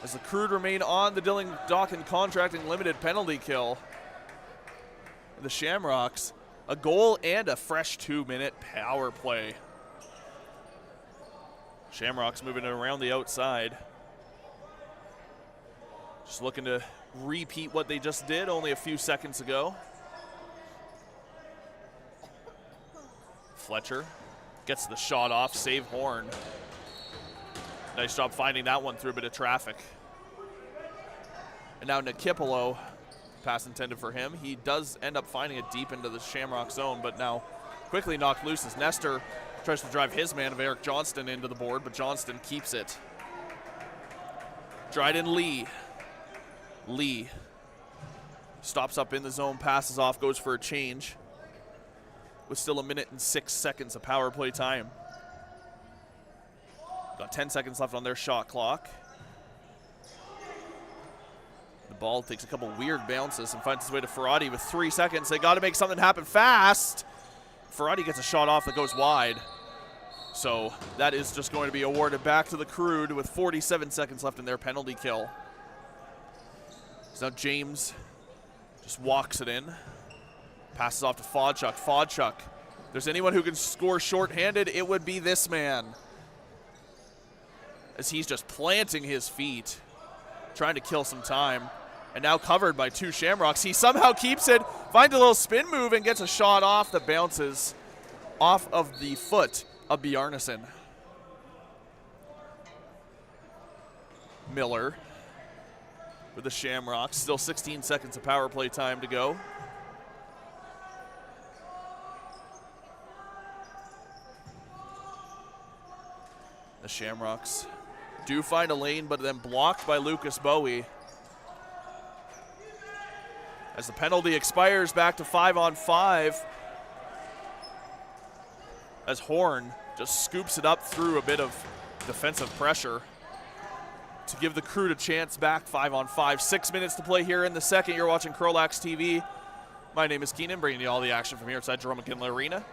As the Crude remain on the Dylan Dawkin Contracting Limited penalty kill. The Shamrocks, a goal and a fresh 2-minute power play. Shamrocks moving it around the outside. Just looking to repeat what they just did only a few seconds ago. Fletcher gets the shot off, save Horn. Nice job finding that one through a bit of traffic. And now Nikipolo, pass intended for him. He does end up finding it deep into the Shamrock zone, but now quickly knocked loose as Nestor tries to drive his man of Eric Johnston into the board, but Johnston keeps it. Dryden Lee. Lee stops up in the zone, passes off, goes for a change. With still 1:06 of power play time. Got 10 seconds left on their shot clock. The ball takes a couple weird bounces and finds its way to Ferrati with 3 seconds. They got to make something happen fast. Ferrati gets a shot off that goes wide. So that is just going to be awarded back to the Crude with 47 seconds left in their penalty kill. So now James just walks it in. Passes off to Fodchuk. Fodchuk. If there's anyone who can score shorthanded, it would be this man. As he's just planting his feet, trying to kill some time. And now covered by two Shamrocks. He somehow keeps it, finds a little spin move, and gets a shot off that bounces off of the foot of Bjarnason. Miller with the Shamrocks. Still 16 seconds of power play time to go. The Shamrocks do find a lane, but then blocked by Lucas Bowie. As the penalty expires, back to 5-on-5. As Horn just scoops it up through a bit of defensive pressure. to give the Crude a chance back. 5-on-5, 6 minutes to play here in the second. You're watching CROW LAX TV. My name is Keenan, bringing you all the action from here inside Jerome McKinley Arena.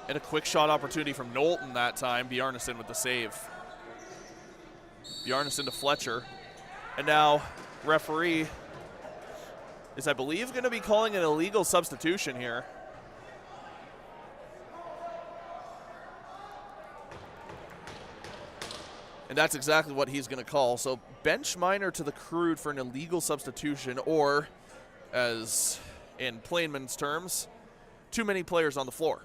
And a quick shot opportunity from Knowlton that time. Bjarnason with the save. Bjarnason to Fletcher. And now referee is, I believe, going to be calling an illegal substitution here. And that's exactly what he's going to call. So bench minor to the Crude for an illegal substitution, or, as in plainman's terms, too many players on the floor.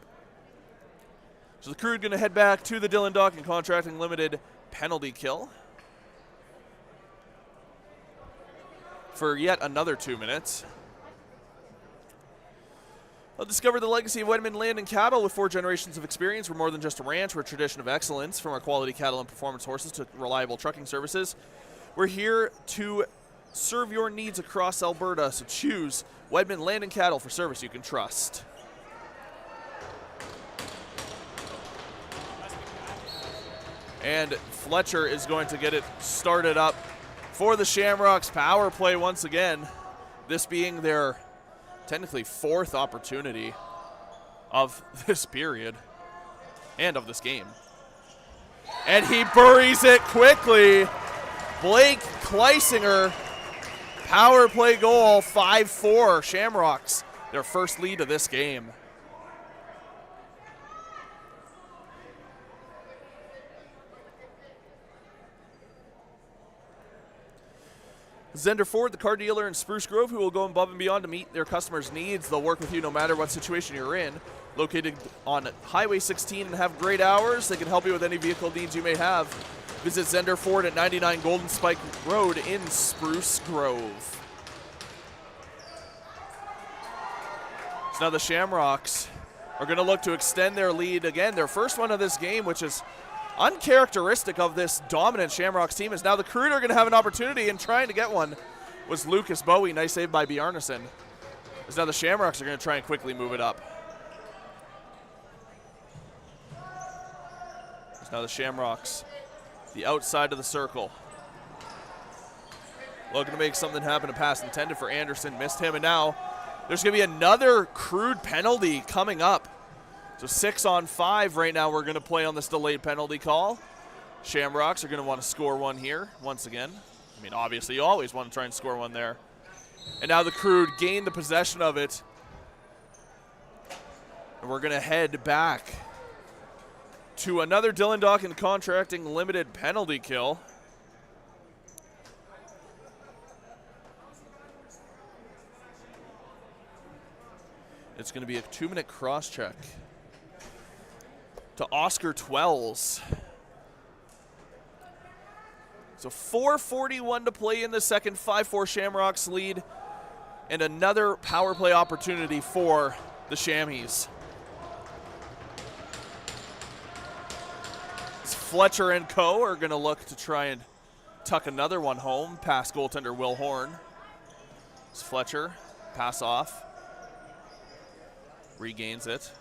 So the Crude going to head back to the Dylan Dock and Contracting Limited penalty kill for yet another 2 minutes. I'll discover the legacy of Wedman Land and Cattle with 4 generations of experience. We're more than just a ranch. We're a tradition of excellence, from our quality cattle and performance horses to reliable trucking services. We're here to serve your needs across Alberta, so choose Wedman Land and Cattle for service you can trust. And Fletcher is going to get it started up for the Shamrocks. Power play once again, this being their technically 4th opportunity of this period and of this game. And he buries it quickly. Blake Kleisinger, power play goal, 5-4. Shamrocks, their first lead of this game. Zender Ford, the car dealer in Spruce Grove, who will go above and beyond to meet their customers' needs. They'll work with you no matter what situation you're in. Located on Highway 16 and have great hours. They can help you with any vehicle needs you may have. Visit Zender Ford at 99 Golden Spike Road in Spruce Grove. So now the Shamrocks are going to look to extend their lead again. Their first one of this game, which is uncharacteristic of this dominant Shamrocks team, is now the Crude are going to have an opportunity, and trying to get one was Lucas Bowie. Nice save by Bjarnason. As now the Shamrocks are going to try and quickly move it up. As now the Shamrocks, the outside of the circle, looking to make something happen. A pass intended for Anderson, missed him, and now there's going to be another Crude penalty coming up. So 6-on-5 right now we're going to play on this delayed penalty call. Shamrocks are going to want to score one here once again. I mean, obviously you always want to try and score one there. And now the Crude gain the possession of it. And we're going to head back to another Dylan Dock and Contracting Limited penalty kill. It's going to be a 2-minute cross-check to Oscar Twells. So 4:41 to play in the second, 5-4 Shamrocks lead, and another power play opportunity for the Shammies. Fletcher and co. are going to look to try and tuck another one home past goaltender Will Horn. It's Fletcher, pass off, regains it.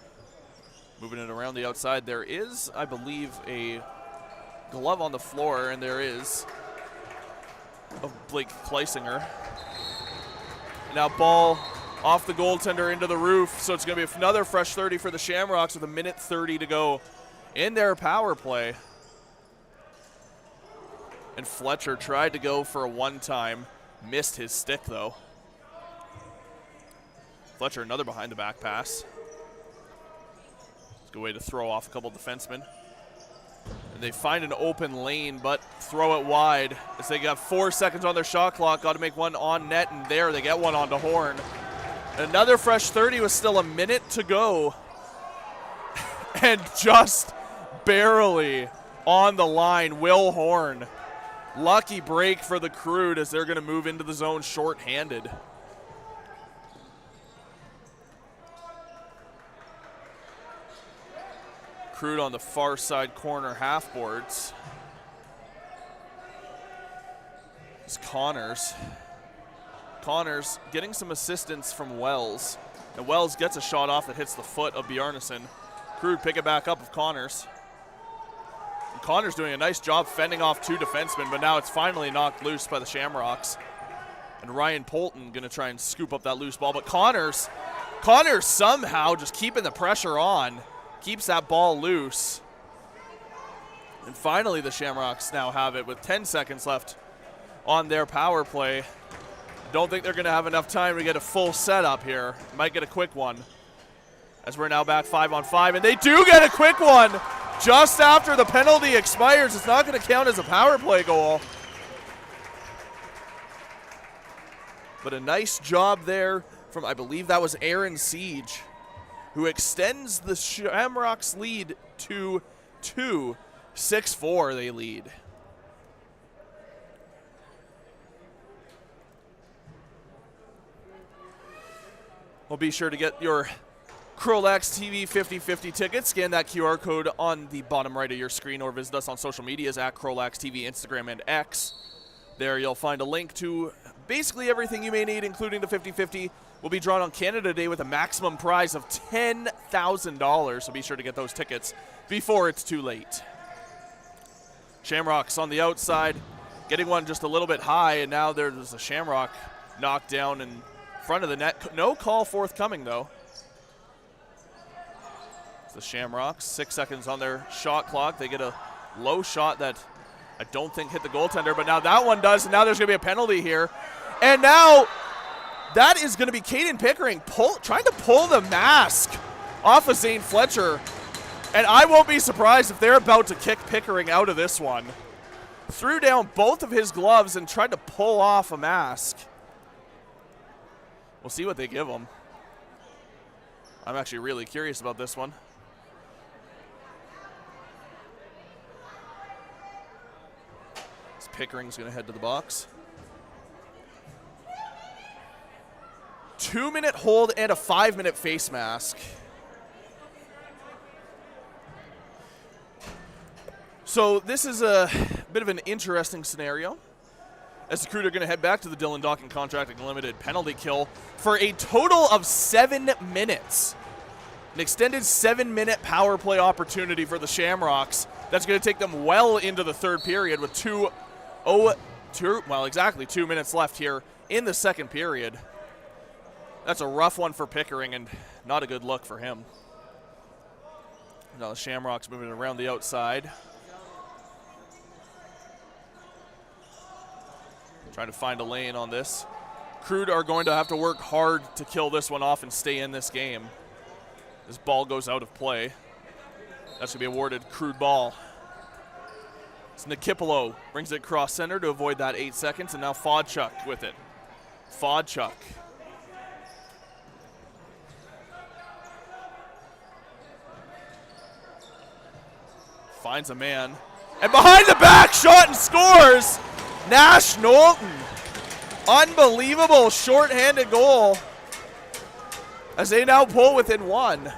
Moving it around the outside. There is, I believe, a glove on the floor, and there is of Blake Kleisinger. Now ball off the goaltender into the roof, so it's going to be another fresh 30 for the Shamrocks with 1:30 to go in their power play. And Fletcher tried to go for a one-time, missed his stick though. Fletcher, another behind-the-back pass. Good way to throw off a couple defensemen. And they find an open lane, but throw it wide as they got 4 seconds on their shot clock. Got to make one on net, and there they get one onto Horn. Another fresh 30 with still 1 minute to go. And just barely on the line, Will Horn. Lucky break for the Crude as they're going to move into the zone short-handed. Crude on the far side corner half boards. It's Connors. Connors getting some assistance from Wells. And Wells gets a shot off that hits the foot of Bjarnason. Crude pick it back up of Connors. And Connor's doing a nice job fending off 2 defensemen, but now it's finally knocked loose by the Shamrocks. And Ryan Polton going to try and scoop up that loose ball, but Connors somehow just keeping the pressure on, keeps that ball loose. And finally the Shamrocks now have it with 10 seconds left on their power play. Don't think they're going to have enough time to get a full setup here. Might get a quick one, as we're now back 5-on-5, and they do get a quick one just after the penalty expires. It's not going to count as a power play goal. But a nice job there from, I believe that was Aaron Siege, who extends the Shamrocks lead to 2. 6-4 they lead. Well, be sure to get your CROW LAX TV 50/50 tickets. Scan that QR code on the bottom right of your screen or visit us on social medias at CROW LAX TV, Instagram, and X. There you'll find a link to basically everything you may need, including the 50/50. Will be drawn on Canada Day with a maximum prize of $10,000, so be sure to get those tickets before it's too late. Shamrocks on the outside, getting one just a little bit high, and now there's a Shamrock knocked down in front of the net. No call forthcoming, though. It's the Shamrocks, 6 seconds on their shot clock. They get a low shot that I don't think hit the goaltender, but now that one does, and now there's going to be a penalty here. And now that is going to be Caden Pickering trying to pull the mask off of Zane Fletcher. And I won't be surprised if they're about to kick Pickering out of this one. Threw down both of his gloves and tried to pull off a mask. We'll see what they give him. I'm actually really curious about this one. This Pickering's going to head to the box. 2-minute hold and a 5-minute face mask. So this is a bit of an interesting scenario, as the Crude are going to head back to the Dylan Dawkin Contracting Limited penalty kill for a total of 7 minutes. An extended 7-minute power play opportunity for the Shamrocks. That's going to take them well into the third period with exactly 2 minutes left here in the second period. That's a rough one for Pickering and not a good look for him. Now the Shamrocks moving around the outside. Trying to find a lane on this. Crude are going to have to work hard to kill this one off and stay in this game. This ball goes out of play. That's going to be awarded Crude ball. It's Nikipolo brings it cross center to avoid that 8 seconds, and now Fodchuk with it. Fodchuk. Finds a man. And behind the back shot and scores! Nash Knowlton. Unbelievable shorthanded goal as they now pull within 1.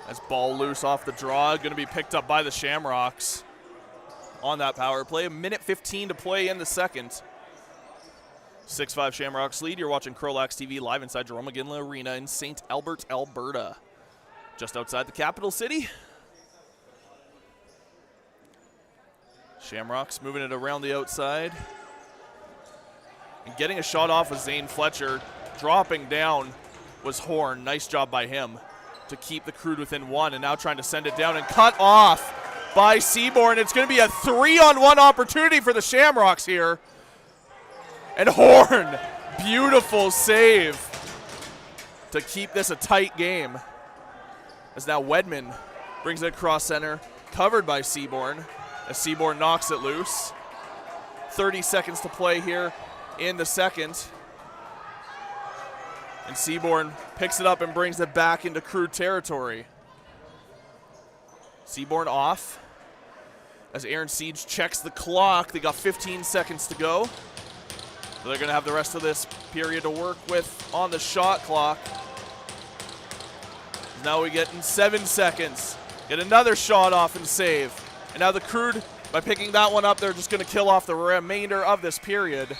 As ball loose off the draw, going to be picked up by the Shamrocks on that power play. 1:15 to play in the second. 6-5 Shamrocks lead. You're watching CROW LAX TV live inside Jerome McGinley Arena in St. Albert, Alberta, just outside the capital city. Shamrocks moving it around the outside. And getting a shot off with Zane Fletcher. Dropping down was Horn. Nice job by him to keep the Crude within 1, and now trying to send it down and cut off by Seaborn. It's going to be a 3-on-1 opportunity for the Shamrocks here. And Horn, beautiful save to keep this a tight game. As now Wedman brings it across center, covered by Seaborn, as Seaborn knocks it loose. 30 seconds to play here in the second. And Seaborn picks it up and brings it back into Crude territory. Seaborn off. As Aaron Siege checks the clock, they got 15 seconds to go. So they're going to have the rest of this period to work with on the shot clock. Now we get in 7 seconds. Get another shot off and save. And now the Crude, by picking that one up, they're just going to kill off the remainder of this period.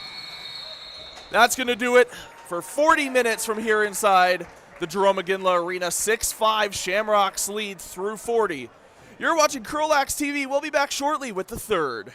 That's going to do it for 40 minutes from here inside the Jerome McGinley Arena. 6-5 Shamrocks lead through 40. You're watching CROW LAX TV. We'll be back shortly with the third.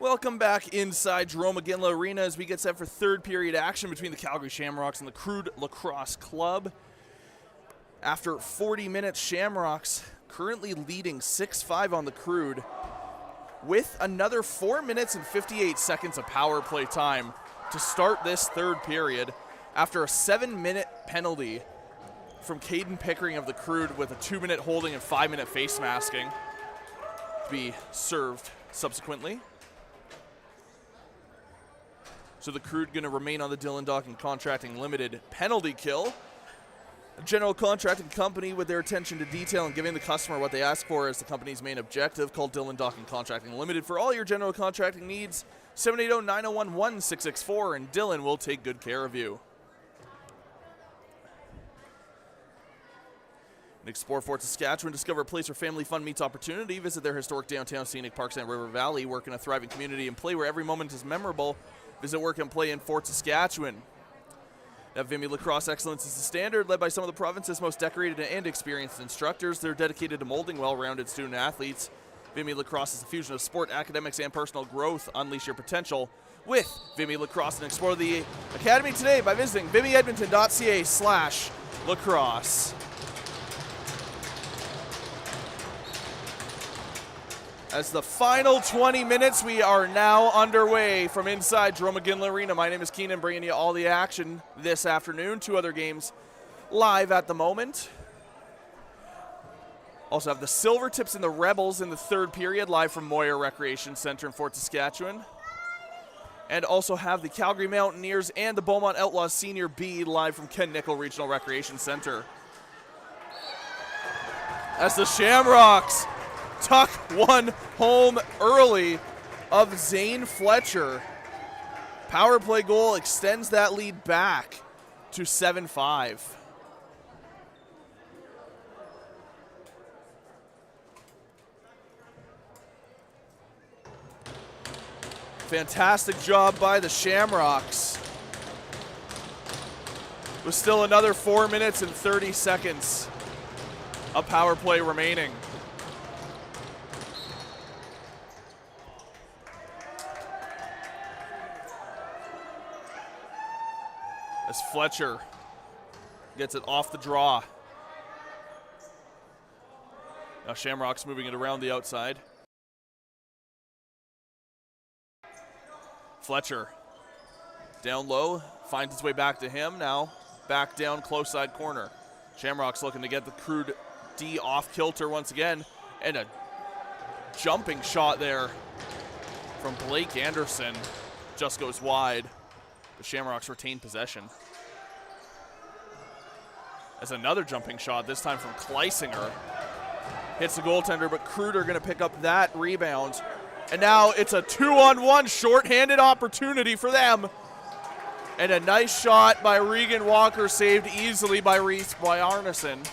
Welcome back inside Jerome McGinley Arena as we get set for third period action between the Calgary Shamrocks and the Crude Lacrosse Club. After 40 minutes, Shamrocks currently leading 6-5 on the Crude with another 4 minutes and 58 seconds of power play time to start this third period after a 7-minute penalty from Caden Pickering of the Crude with a 2-minute holding and 5-minute face masking to be served subsequently. So the Crude going to remain on the Dillon Docking Contracting Limited penalty kill. A general contracting company with their attention to detail and giving the customer what they ask for as the company's main objective, called Dillon Docking Contracting Limited. For all your general contracting needs, 780-901-1664, and Dillon will take good care of you. Explore Fort Saskatchewan, discover a place where family fun meets opportunity. Visit their historic downtown scenic parks and River Valley. Work in a thriving community and play where every moment is memorable. Visit Work and Play in Fort Saskatchewan. At Vimy Lacrosse Excellence is the standard, led by some of the province's most decorated and experienced instructors. They're dedicated to molding well-rounded student athletes. Vimy Lacrosse is a fusion of sport, academics, and personal growth. Unleash your potential with Vimy Lacrosse and explore the academy today by visiting vimyedmonton.ca/lacrosse. As the final 20 minutes, we are now underway from inside Jerome McGinley Arena. My name is Keenan, bringing you all the action this afternoon. 2 other games live at the moment. Also have the Silvertips and the Rebels in the third period, live from Moyer Recreation Center in Fort Saskatchewan. And also have the Calgary Mountaineers and the Beaumont Outlaws Senior B live from Ken Nickel Regional Recreation Center. As the Shamrocks tuck one home early of Zane Fletcher. Power play goal extends that lead back to 7-5. Fantastic job by the Shamrocks. With still another 4 minutes and 30 seconds of power play remaining. As Fletcher gets it off the draw. Now Shamrocks moving it around the outside. Fletcher down low, finds his way back to him. Now back down close side corner. Shamrocks looking to get the Crude D off kilter once again. And a jumping shot there from Blake Anderson just goes wide. The Shamrocks retain possession. As another jumping shot, this time from Kleisinger. Hits the goaltender, but Crude are going to pick up that rebound. And now it's a 2-on-1 shorthanded opportunity for them. And a nice shot by Regan Walker, saved easily by Reese Arneson.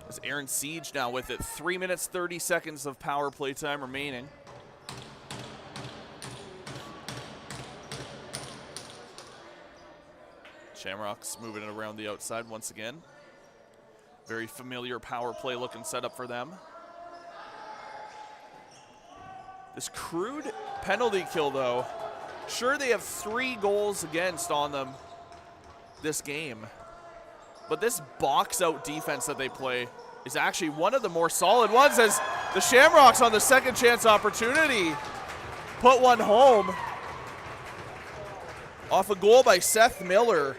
As Aaron Siege now with it. 3 minutes, 30 seconds of power play time remaining. Shamrocks moving it around the outside once again. Very familiar power play looking setup for them. This Crude penalty kill, though, sure, they have 3 goals against on them this game. But this box out defense that they play is actually one of the more solid ones, as the Shamrocks on the second chance opportunity put one home off a goal by Seth Miller.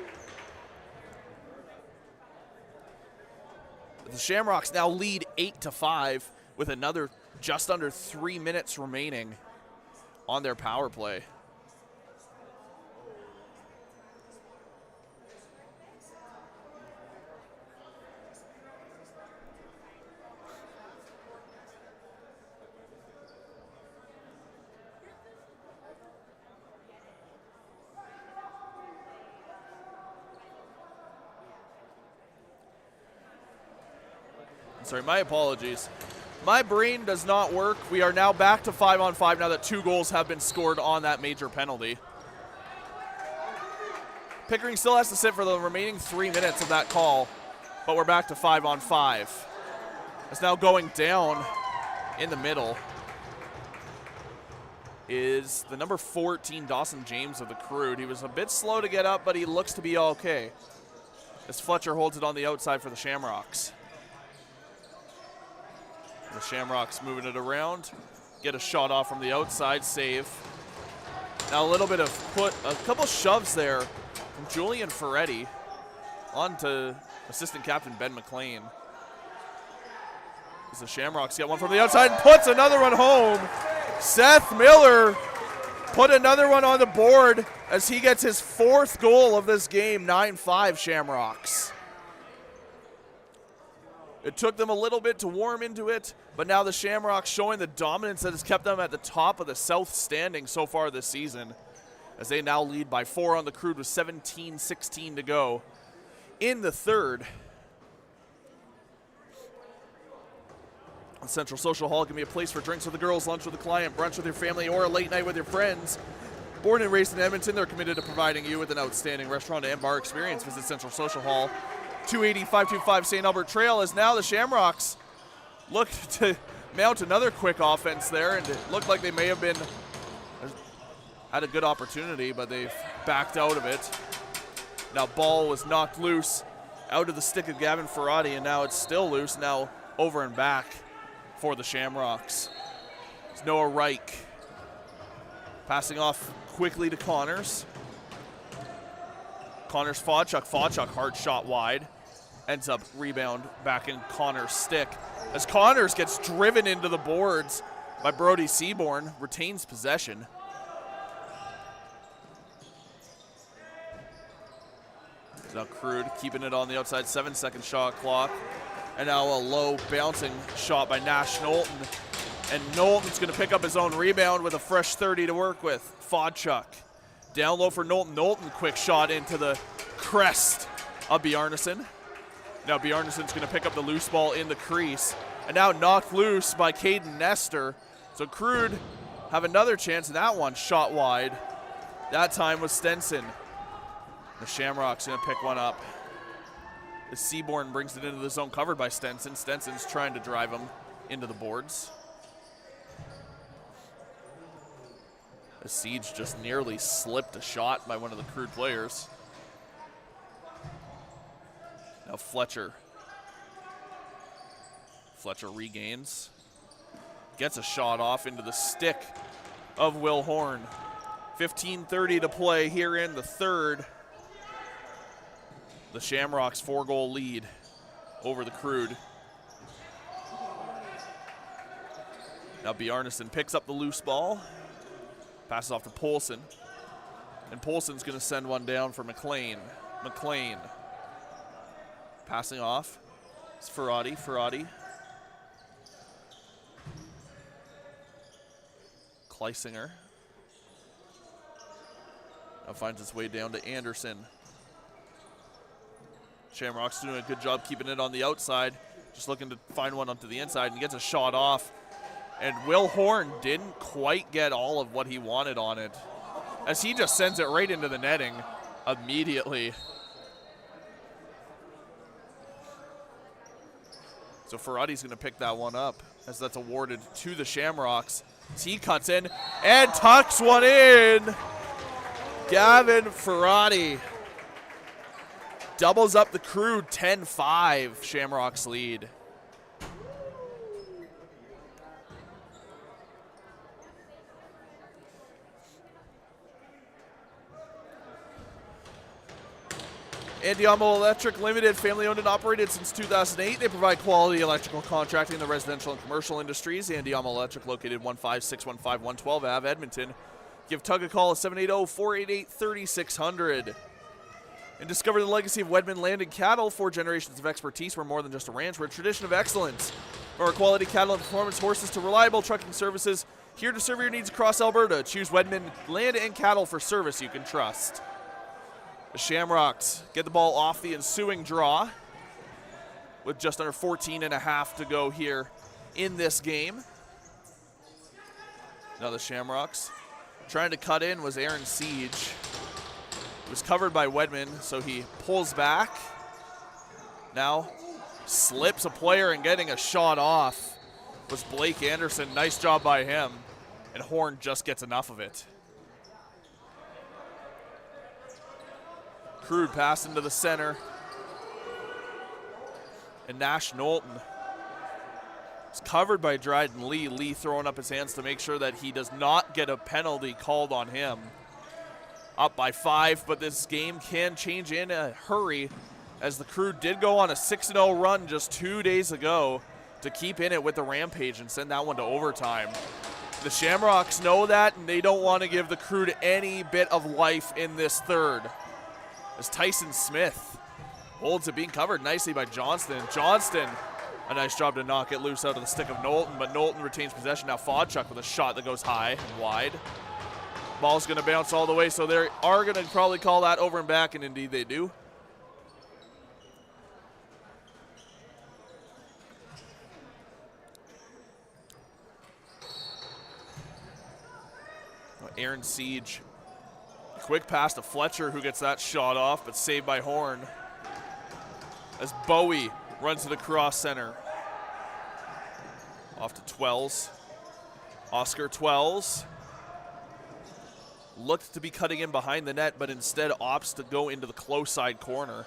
The Shamrocks now lead 8-5 with another just under 3 minutes remaining on their power play. Sorry, my apologies. My brain does not work. We are now back to 5-on-5 now that 2 goals have been scored on that major penalty. Pickering still has to sit for the remaining 3 minutes of that call, but we're back to 5-on-5. It's now going down in the middle is the number 14, Dawson James of the Crude. He was a bit slow to get up, but he looks to be okay. As Fletcher holds it on the outside for the Shamrocks. The Shamrocks moving it around. Get a shot off from the outside, save. Now a little bit of a couple shoves there from Julian Ferretti on to assistant captain Ben McLean. As the Shamrocks get one from the outside and puts another one home. Seth Miller put another one on the board as he gets his 4th goal of this game, 9-5 Shamrocks. It took them a little bit to warm into it, but now the Shamrocks showing the dominance that has kept them at the top of the South standing so far this season, as they now lead by 4 on the Crude with 17-16 to go in the third. Central Social Hall can be a place for drinks with the girls, lunch with a client, brunch with your family, or a late night with your friends. Born and raised in Edmonton, they're committed to providing you with an outstanding restaurant and bar experience. Visit Central Social Hall, 280-525 St. Albert Trail, as now the Shamrocks look to mount another quick offense there, and it looked like they may have had a good opportunity, but they've backed out of it. Now ball was knocked loose out of the stick of Gavin Ferrati, and now it's still loose, now over and back for the Shamrocks. It's Noah Reich passing off quickly to Connors. Connors Fodchuk. Fodchuk hard shot wide. Ends up rebound back in Connors' stick. As Connors gets driven into the boards by Brody Seaborn, retains possession. Now Crude keeping it on the outside, 7-second shot clock. And now a low bouncing shot by Nash Knowlton. And Knowlton's going to pick up his own rebound with a fresh 30 to work with. Fodchuk down low for Knowlton. Knowlton quick shot into the crest of Bjarnason. Now Bjarnason's going to pick up the loose ball in the crease. And now knocked loose by Caden Nestor. So Crude have another chance, and that one shot wide. That time was Stenson. The Shamrocks going to pick one up. As Seaborn brings it into the zone covered by Stenson. Stenson's trying to drive him into the boards. As Siege just nearly slipped a shot by one of the Crude players. Now Fletcher. Fletcher regains. Gets a shot off into the stick of Will Horn. 15:30 to play here in the third. The Shamrocks 4-goal lead over the Crude. Now Bjarnason picks up the loose ball. Passes off to Poulsen. And Poulsen's going to send one down for McLean. McLean. Passing off. It's Ferrati. Ferrati. Kleisinger. Now finds its way down to Anderson. Shamrocks doing a good job keeping it on the outside. Just looking to find one onto the inside and gets a shot off. And Will Horn didn't quite get all of what he wanted on it, as he just sends it right into the netting immediately. So Ferrati's going to pick that one up as that's awarded to the Shamrocks. As he cuts in and tucks one in. Gavin Ferrati doubles up the Crude, 10-5 Shamrocks lead. Andiamo Electric Limited, family owned and operated since 2008. They provide quality electrical contracting in the residential and commercial industries. Andiamo Electric, located 15615-112 Ave, Edmonton. Give Tug a call at 780-488-3600. And discover the legacy of Wedman Land and Cattle. 4 generations of expertise. We're more than just a ranch. We're a tradition of excellence. From our quality cattle and performance horses to reliable trucking services, here to serve your needs across Alberta. Choose Wedman Land and Cattle for service you can trust. The Shamrocks get the ball off the ensuing draw with just under 14 and a half to go here in this game. Now the Shamrocks trying to cut in was Aaron Siege. It was covered by Wedman, so he pulls back. Now Slips a player and getting a shot off was Blake Anderson. Nice job by him. And Horn just gets enough of it. Crude pass into the center. And Nash Knowlton is covered by Dryden Lee. Lee throwing up his hands to make sure that he does not get a penalty called on him. Up by 5, but this game can change in a hurry as the Crude did go on a 6-0 run just 2 days ago to keep in it with the Rampage and send that one to overtime. The Shamrocks know that, and they don't want to give the Crude any bit of life in this third. As Tyson Smith holds it, being covered nicely by Johnston. Johnston, a nice job to knock it loose out of the stick of Knowlton, but Knowlton retains possession. Now Fodchuk with a shot that goes high and wide. Ball's going to bounce all the way, so they are going to probably call that over and back, and indeed they do. Aaron Siege. Quick pass to Fletcher, who gets that shot off, but saved by Horn. As Bowie runs to the cross center. Off to Twells. Oscar Twells looked to be cutting in behind the net, but instead opts to go into the close side corner.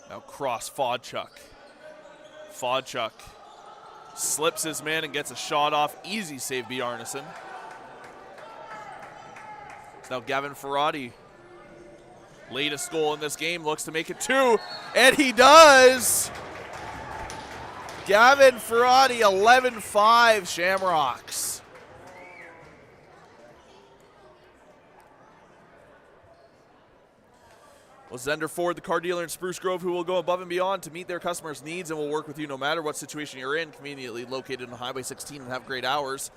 Now cross Fodchuk. Fodchuk slips his man and gets a shot off. Easy save, B. Arneson. It's now Gavin Ferrati. Latest goal in this game, looks to make it 2, and he does! Gavin Ferrati, 11-5 Shamrocks. Well, Zender Ford, the car dealer in Spruce Grove, who will go above and beyond to meet their customers' needs and will work with you no matter what situation you're in, conveniently located on Highway 16 and have great hours.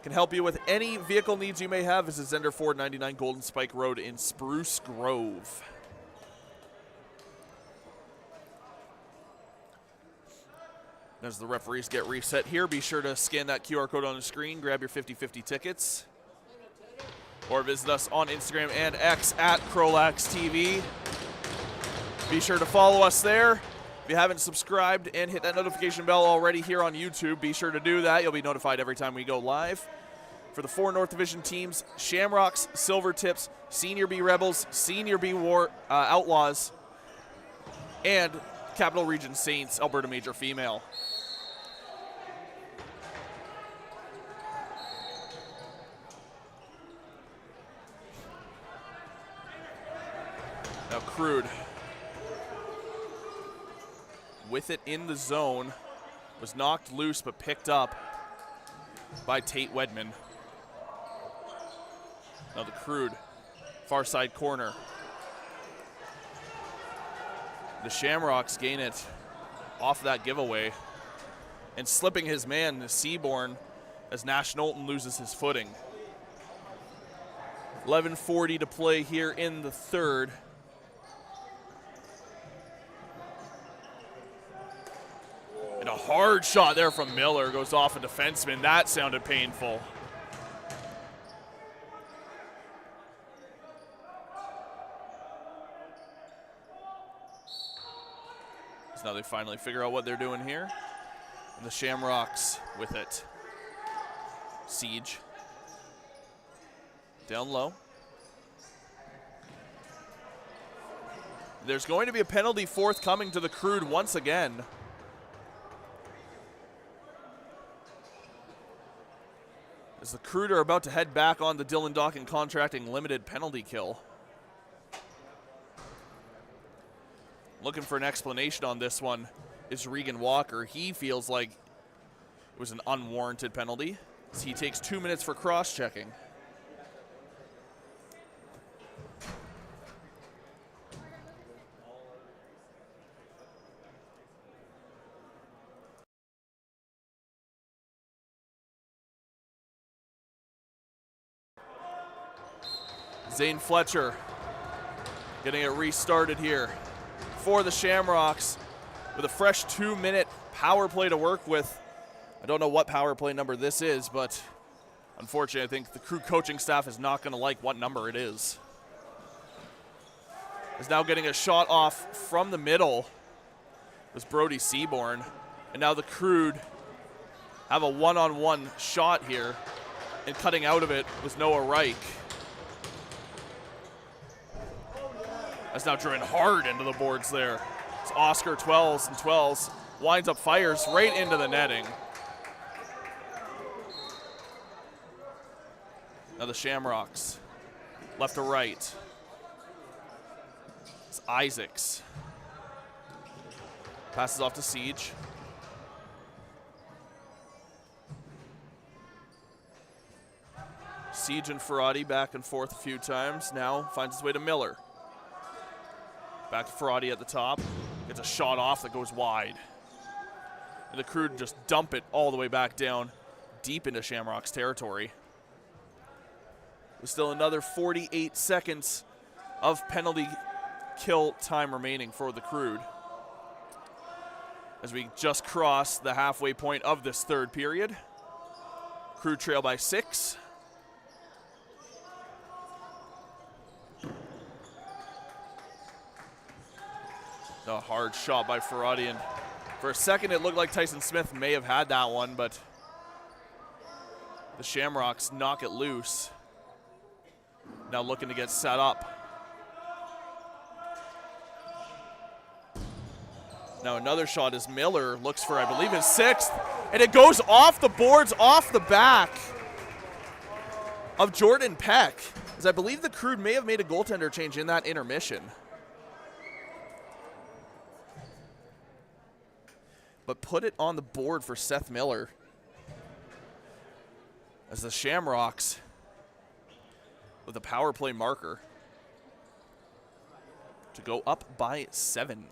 Can help you with any vehicle needs you may have. Visit Zender Ford, 99 Golden Spike Road in Spruce Grove. As the referees get reset here, be sure to scan that QR code on the screen, grab your 50/50 tickets, or visit us on Instagram and X at CROW LAX TV. Be sure to follow us there. If you haven't subscribed and hit that notification bell already here on YouTube, be sure to do that. You'll be notified every time we go live. For the 4 North Division teams, Shamrocks, Silver Tips, Senior B Rebels, Senior B Outlaws, and Capital Region Saints, Alberta Major Female. Now Crude with it in the zone, was knocked loose but picked up by Tate Wedman. Now the Crude, far side corner. The Shamrocks gain it off that giveaway and slipping his man to Seaborn as Nash Knowlton loses his footing. 11:40 to play here in the third. And a hard shot there from Miller goes off a defenseman. That sounded painful. So now they finally figure out what they're doing here. And the Shamrocks with it. Siege. Down low. There's going to be a penalty forthcoming to the Crude once again. As the Crude are about to head back on the Dylan Dawkin Contracting Limited penalty kill. Looking for an explanation on this one is Regan Walker. He feels like it was an unwarranted penalty, as he takes 2 minutes for cross-checking. Zane Fletcher getting it restarted here for the Shamrocks with a fresh 2-minute power play to work with. I don't know what power play number this is, but unfortunately I think the Crude coaching staff is not going to like what number it is. is now getting a shot off from the middle. It was Brody Seaborn. And now the Crude have a one-on-one shot here. And cutting out of it was Noah Reich. That's now driven hard into the boards there. It's Oscar 12s and 12s. Winds up, fires right into the netting. Now the Shamrocks, left to right. It's Isaacs. Passes off to Siege. Siege and Ferrati back and forth a few times. Now finds his way to Miller. Back to Ferrati at the top. Gets a shot off that goes wide. And the Crude just dump it all the way back down, deep into Shamrocks territory. There's still another 48 seconds of penalty kill time remaining for the Crude, as we just crossed the halfway point of this third period. Crude trail by 6. A hard shot by Ferrati, and for a second it looked like Tyson Smith may have had that one, but the Shamrocks knock it loose. Now looking to get set up. Now another shot as Miller looks for, I believe, his 6th, and it goes off the boards, off the back of Jordan Peck, as I believe the Crude may have made a goaltender change in that intermission. But put it on the board for Seth Miller, as the Shamrocks with a power play marker to go up by 7.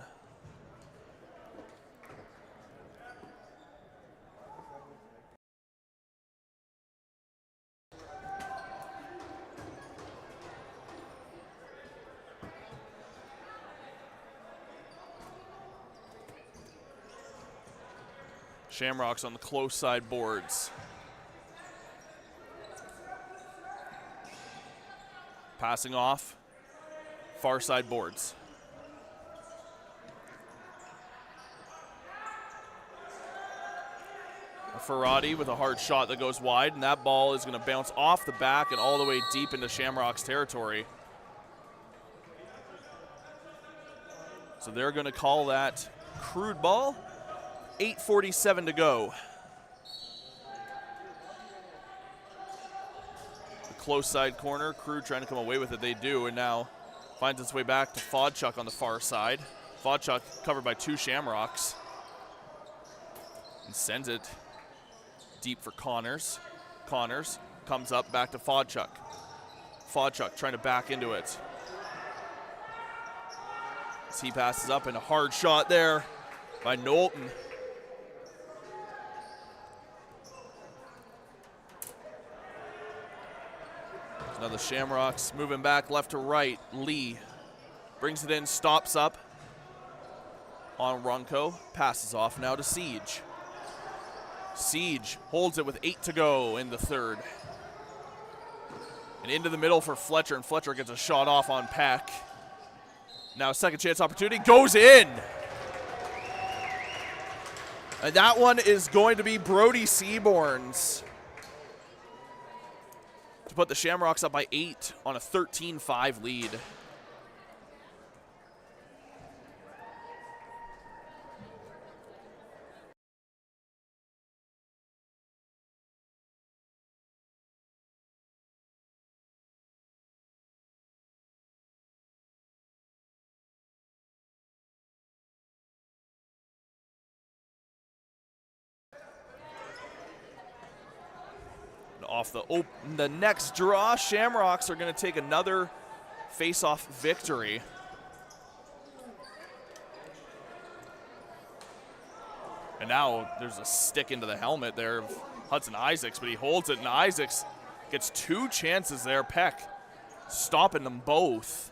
Shamrocks on the close side boards. Passing off, far side boards. Ferrati with a hard shot that goes wide, and that ball is going to bounce off the back and all the way deep into Shamrocks territory. So they're going to call that Crude ball. 8:47 to go. The close side corner, Crude trying to come away with it. They do, and now finds its way back to Fodchuk on the far side. Fodchuk covered by 2 Shamrocks. And sends it deep for Connors. Connors comes up back to Fodchuk. Fodchuk trying to back into it. As he passes up, and a hard shot there by Knowlton. Now the Shamrocks moving back left to right. Lee brings it in, stops up on Runco, passes off now to Siege. Siege holds it with 8 to go in the third. And into the middle for Fletcher, and Fletcher gets a shot off on Peck. Now second chance opportunity, goes in. And that one is going to be Brody Seaborn's, to put the Shamrocks up by 8 on a 13-5 lead. Off the next draw, Shamrocks are going to take another face-off victory. And now there's a stick into the helmet there of Hudson Isaacs, but he holds it, and Isaacs gets 2 chances there. Peck stopping them both.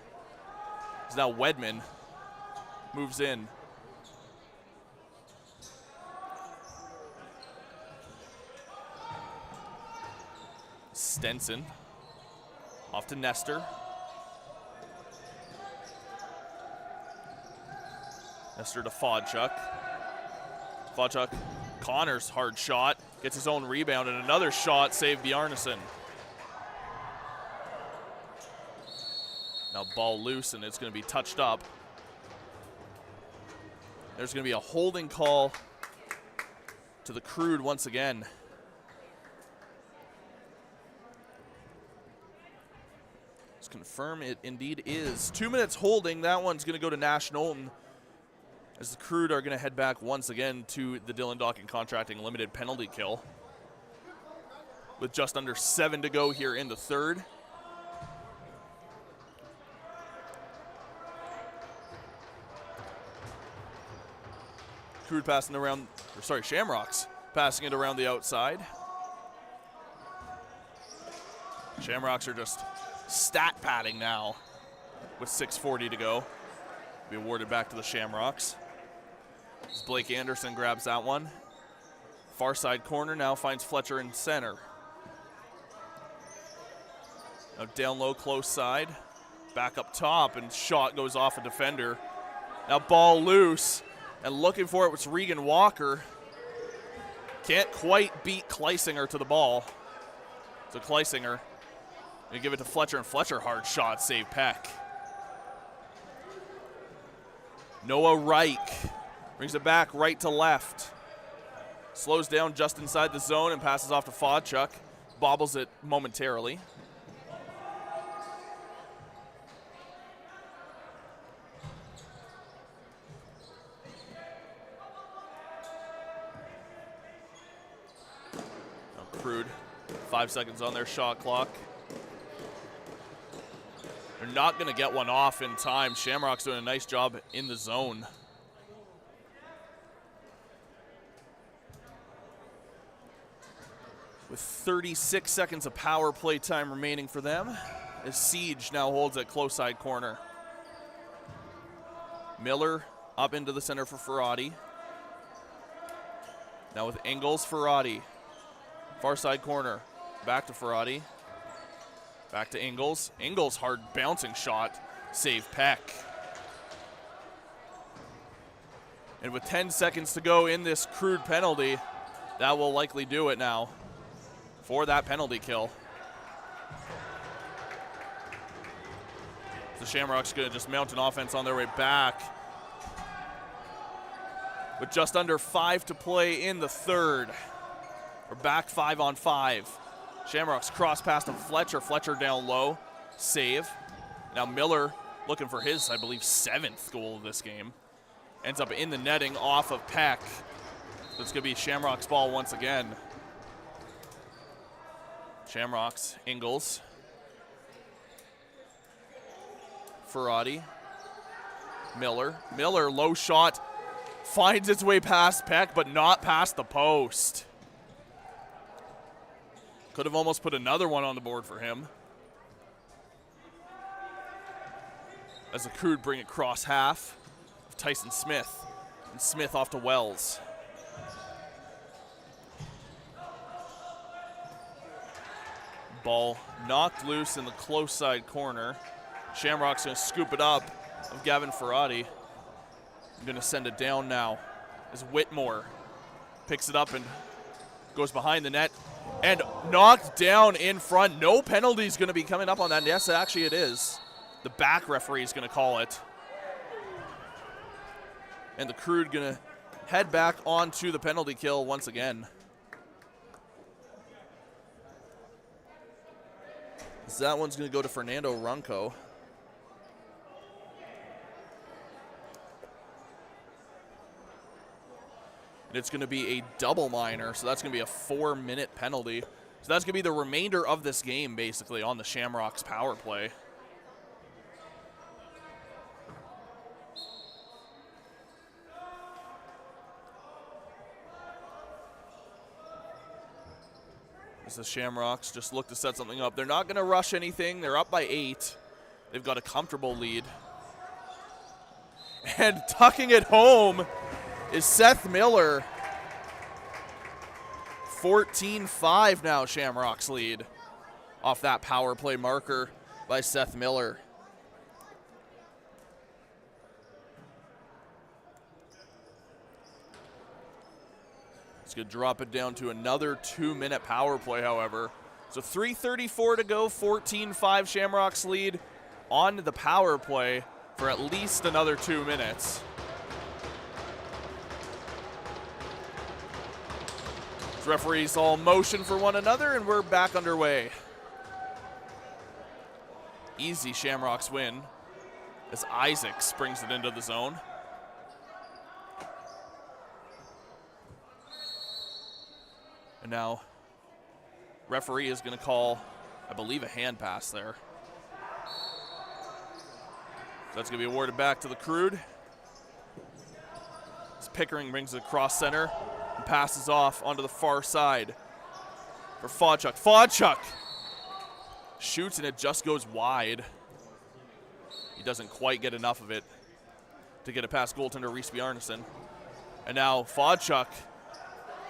As now Wedman moves in. Stenson off to Nestor. Nestor to Fodchuk. Fodchuk, Connor's hard shot, gets his own rebound, and another shot saved Bjarnason. Now ball loose, and it's going to be touched up. There's going to be a holding call to the Crude once again. Let's confirm it indeed is. 2 minutes holding. That one's going to go to Nash Knowlton, as the Crude are going to head back once again to the Dylan Docking Contracting Limited penalty kill, with just under 7 to go here in the third. Crude passing around, or sorry, Shamrocks passing it around the outside. Shamrocks are just stat padding now with 6:40 to go. Be awarded back to the Shamrocks. As Blake Anderson grabs that one. Far side corner now finds Fletcher in center. Now down low, close side. Back up top, and shot goes off a defender. Now ball loose, and looking for it was Regan Walker. Can't quite beat Kleisinger to the ball. So Kleisinger, they give it to Fletcher, and Fletcher hard shot, save Peck. Noah Reich brings it back right to left. Slows down just inside the zone and passes off to Fodchuk. Bobbles it momentarily. Now Crude, 5 seconds on their shot clock. They're not going to get one off in time. Shamrock's doing a nice job in the zone. With 36 seconds of power play time remaining for them, as Siege now holds at close side corner. Miller up into the center for Ferrati. Now with Ingles, Ferrati. Far side corner, back to Ferrati. Back to Ingles. Ingles hard bouncing shot, save Peck. And with 10 seconds to go in this Crude penalty, that will likely do it now for that penalty kill. The Shamrocks going to just mount an offense on their way back. With just under 5 to play in the third. We're back 5 on 5. Shamrocks cross pass to Fletcher. Fletcher down low. Save. Now Miller looking for his, I believe, 7th goal of this game. Ends up in the netting off of Peck. It's going to be Shamrocks ball once again. Shamrocks, Ingles. Ferrati. Miller. Miller, low shot. Finds its way past Peck, but not past the post. Could have almost put another one on the board for him. As the Crude bring it cross half of Tyson Smith. And Smith off to Wells. Ball knocked loose in the close side corner. Shamrock's going to scoop it up of Gavin Ferrati. Going to send it down now as Whitmore picks it up and goes behind the net. And knocked down in front. No penalties going to be coming up on that. Yes, actually it is. The back referee is going to call it. And the Crude going to head back onto the penalty kill once again. So that one's going to go to Fernando Runco. And it's going to be a double minor, so that's going to be a 4-minute penalty. So that's going to be the remainder of this game, basically, on the Shamrocks power play. As the Shamrocks just look to set something up. They're not going to rush anything. They're up by 8. They've got a comfortable lead. And tucking it home is Seth Miller. 14-5 now, Shamrocks lead off that power play marker by Seth Miller. It's going to drop it down to another 2-minute power play, however. So 3:34 to go, 14-5 Shamrocks lead on the power play for at least another 2 minutes. The referees all motion for one another, and we're back underway. Easy Shamrocks win as Isaacs brings it into the zone. And now referee is going to call, I believe, a hand pass there. So that's going to be awarded back to the Crude. As Pickering brings it across center and passes off onto the far side for Fodchuk. Fodchuk shoots and it just goes wide. He doesn't quite get enough of it to get it past goaltender Reese Bjarnason. And now Fodchuk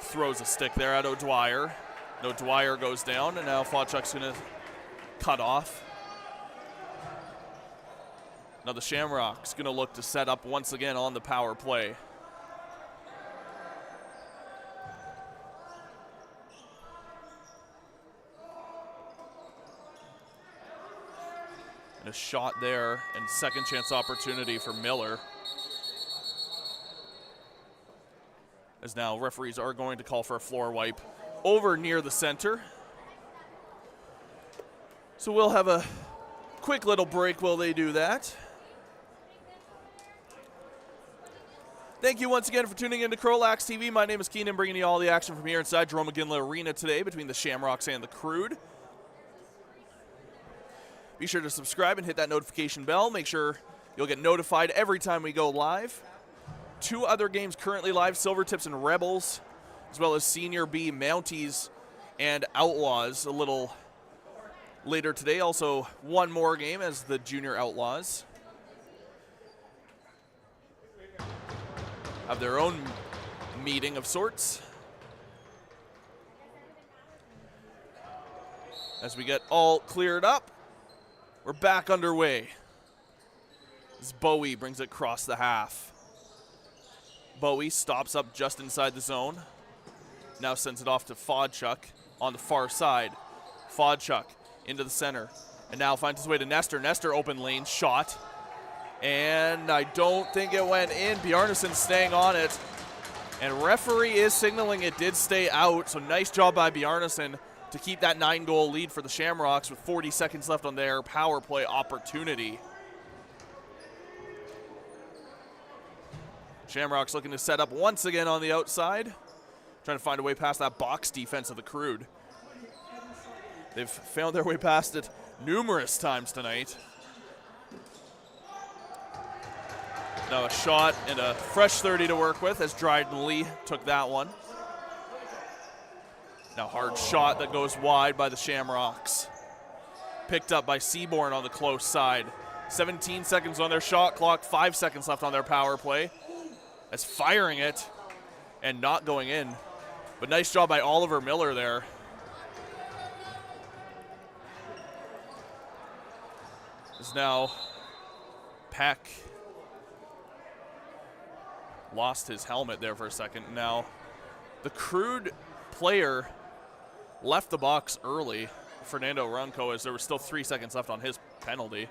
throws a stick there at O'Dwyer. No, Dwyer goes down, and now Fodchuk's going to cut off. Now the Shamrocks going to look to set up once again on the power play. And a shot there, and second chance opportunity for Miller. As now referees are going to call for a floor wipe over near the center. So we'll have a quick little break while they do that. Thank you once again for tuning in to CROW LAX TV. My name is Keenan, bringing you all the action from here inside Jerome McGinley Arena today between the Shamrocks and the Crude. Be sure to subscribe and hit that notification bell. Make sure you'll get notified every time we go live. 2 other games currently live, Silvertips and Rebels, as well as Senior B, Mounties, and Outlaws a little later today. Also, one more game as the Junior Outlaws have their own meeting of sorts. As we get all cleared up, we're back underway. As Bowie brings it across the half. Bowie stops up just inside the zone. Now sends it off to Fodchuk on the far side. Fodchuk into the center. And now finds his way to Nestor. Nestor open lane shot. And I don't think it went in. Bjarnason staying on it. And referee is signaling it did stay out. So nice job by Bjarnason to keep that 9-goal lead for the Shamrocks with 40 seconds left on their power play opportunity. Shamrocks looking to set up once again on the outside. Trying to find a way past that box defense of the Crude. They've found their way past it numerous times tonight. Now a shot and a fresh 30 to work with as Dryden Lee took that one. Now hard shot that goes wide by the Shamrocks. Picked up by Seaborn on the close side. 17 seconds on their shot clock, 5 seconds left on their power play. As firing it and not going in. But nice job by Oliver Miller there. Is now Peck. Lost his helmet there for a second. Now the Crude player left the box early, Fernando Runco, as there was still 3 seconds left on his penalty.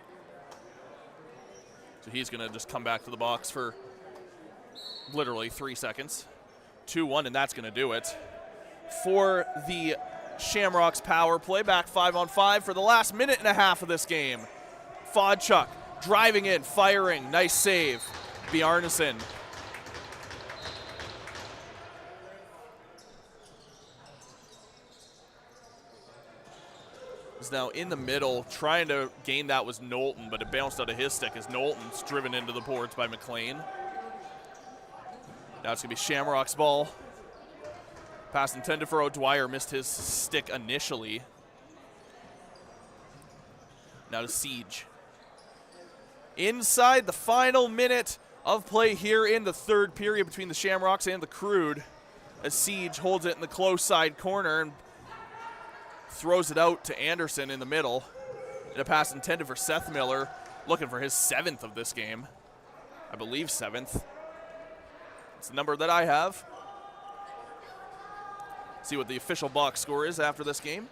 So he's going to just come back to the box for literally 3 seconds. 2-1, and that's going to do it for the Shamrocks power play. Back 5-on-5 for the last minute and a half of this game. Fodchuk driving in, firing, nice save. Bjarnason. Is now in the middle, trying to gain that was Knowlton, but it bounced out of his stick as Knowlton's driven into the boards by McLean. Now it's going to be Shamrock's ball. Pass intended for O'Dwyer, missed his stick initially. Now to Siege. Inside the final minute of play here in the third period between the Shamrocks and the Crude, as Siege holds it in the close side corner and throws it out to Anderson in the middle. And a pass intended for Seth Miller, looking for his 7th of this game. I believe 7th. It's the number that I have. See what the official box score is after this game.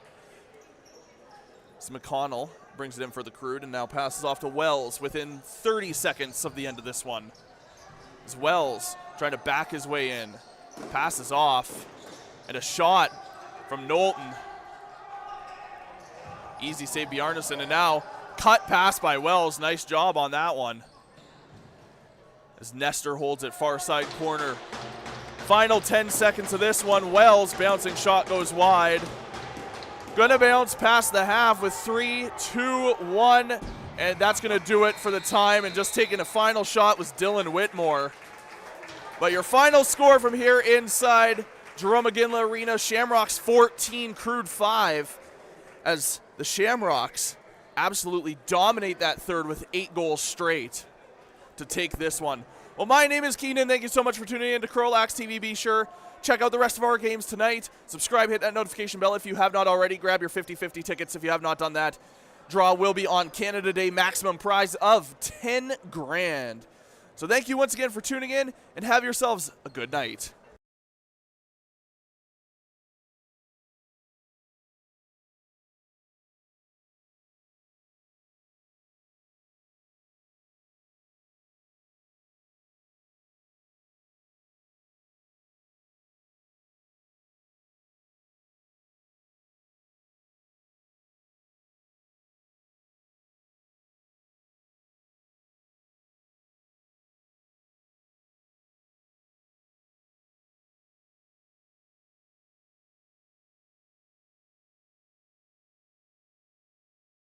It's McConnell brings it in for the Crude and now passes off to Wells within 30 seconds of the end of this one. As Wells trying to back his way in. Passes off. And a shot from Knowlton. Easy save Bjarnason, and now cut pass by Wells. Nice job on that one. As Nestor holds it far side corner. Final 10 seconds of this one. Wells bouncing shot goes wide. Gonna bounce past the half with 3, 2, 1, and that's gonna do it for the time. And just taking a final shot was Dylan Whitmore. But your final score from here inside Jerome McGinley Arena, Shamrocks 14, Crude 5, as the Shamrocks absolutely dominate that third with 8 goals straight to take this one. Well, my name is Keenan. Thank you so much for tuning in to CROW LAX TV. Be sure check out the rest of our games tonight. Subscribe, hit that notification bell if you have not already. Grab your 50-50 tickets if you have not done that. Draw will be on Canada Day, maximum prize of 10 grand. So thank you once again for tuning in, and have yourselves a good night.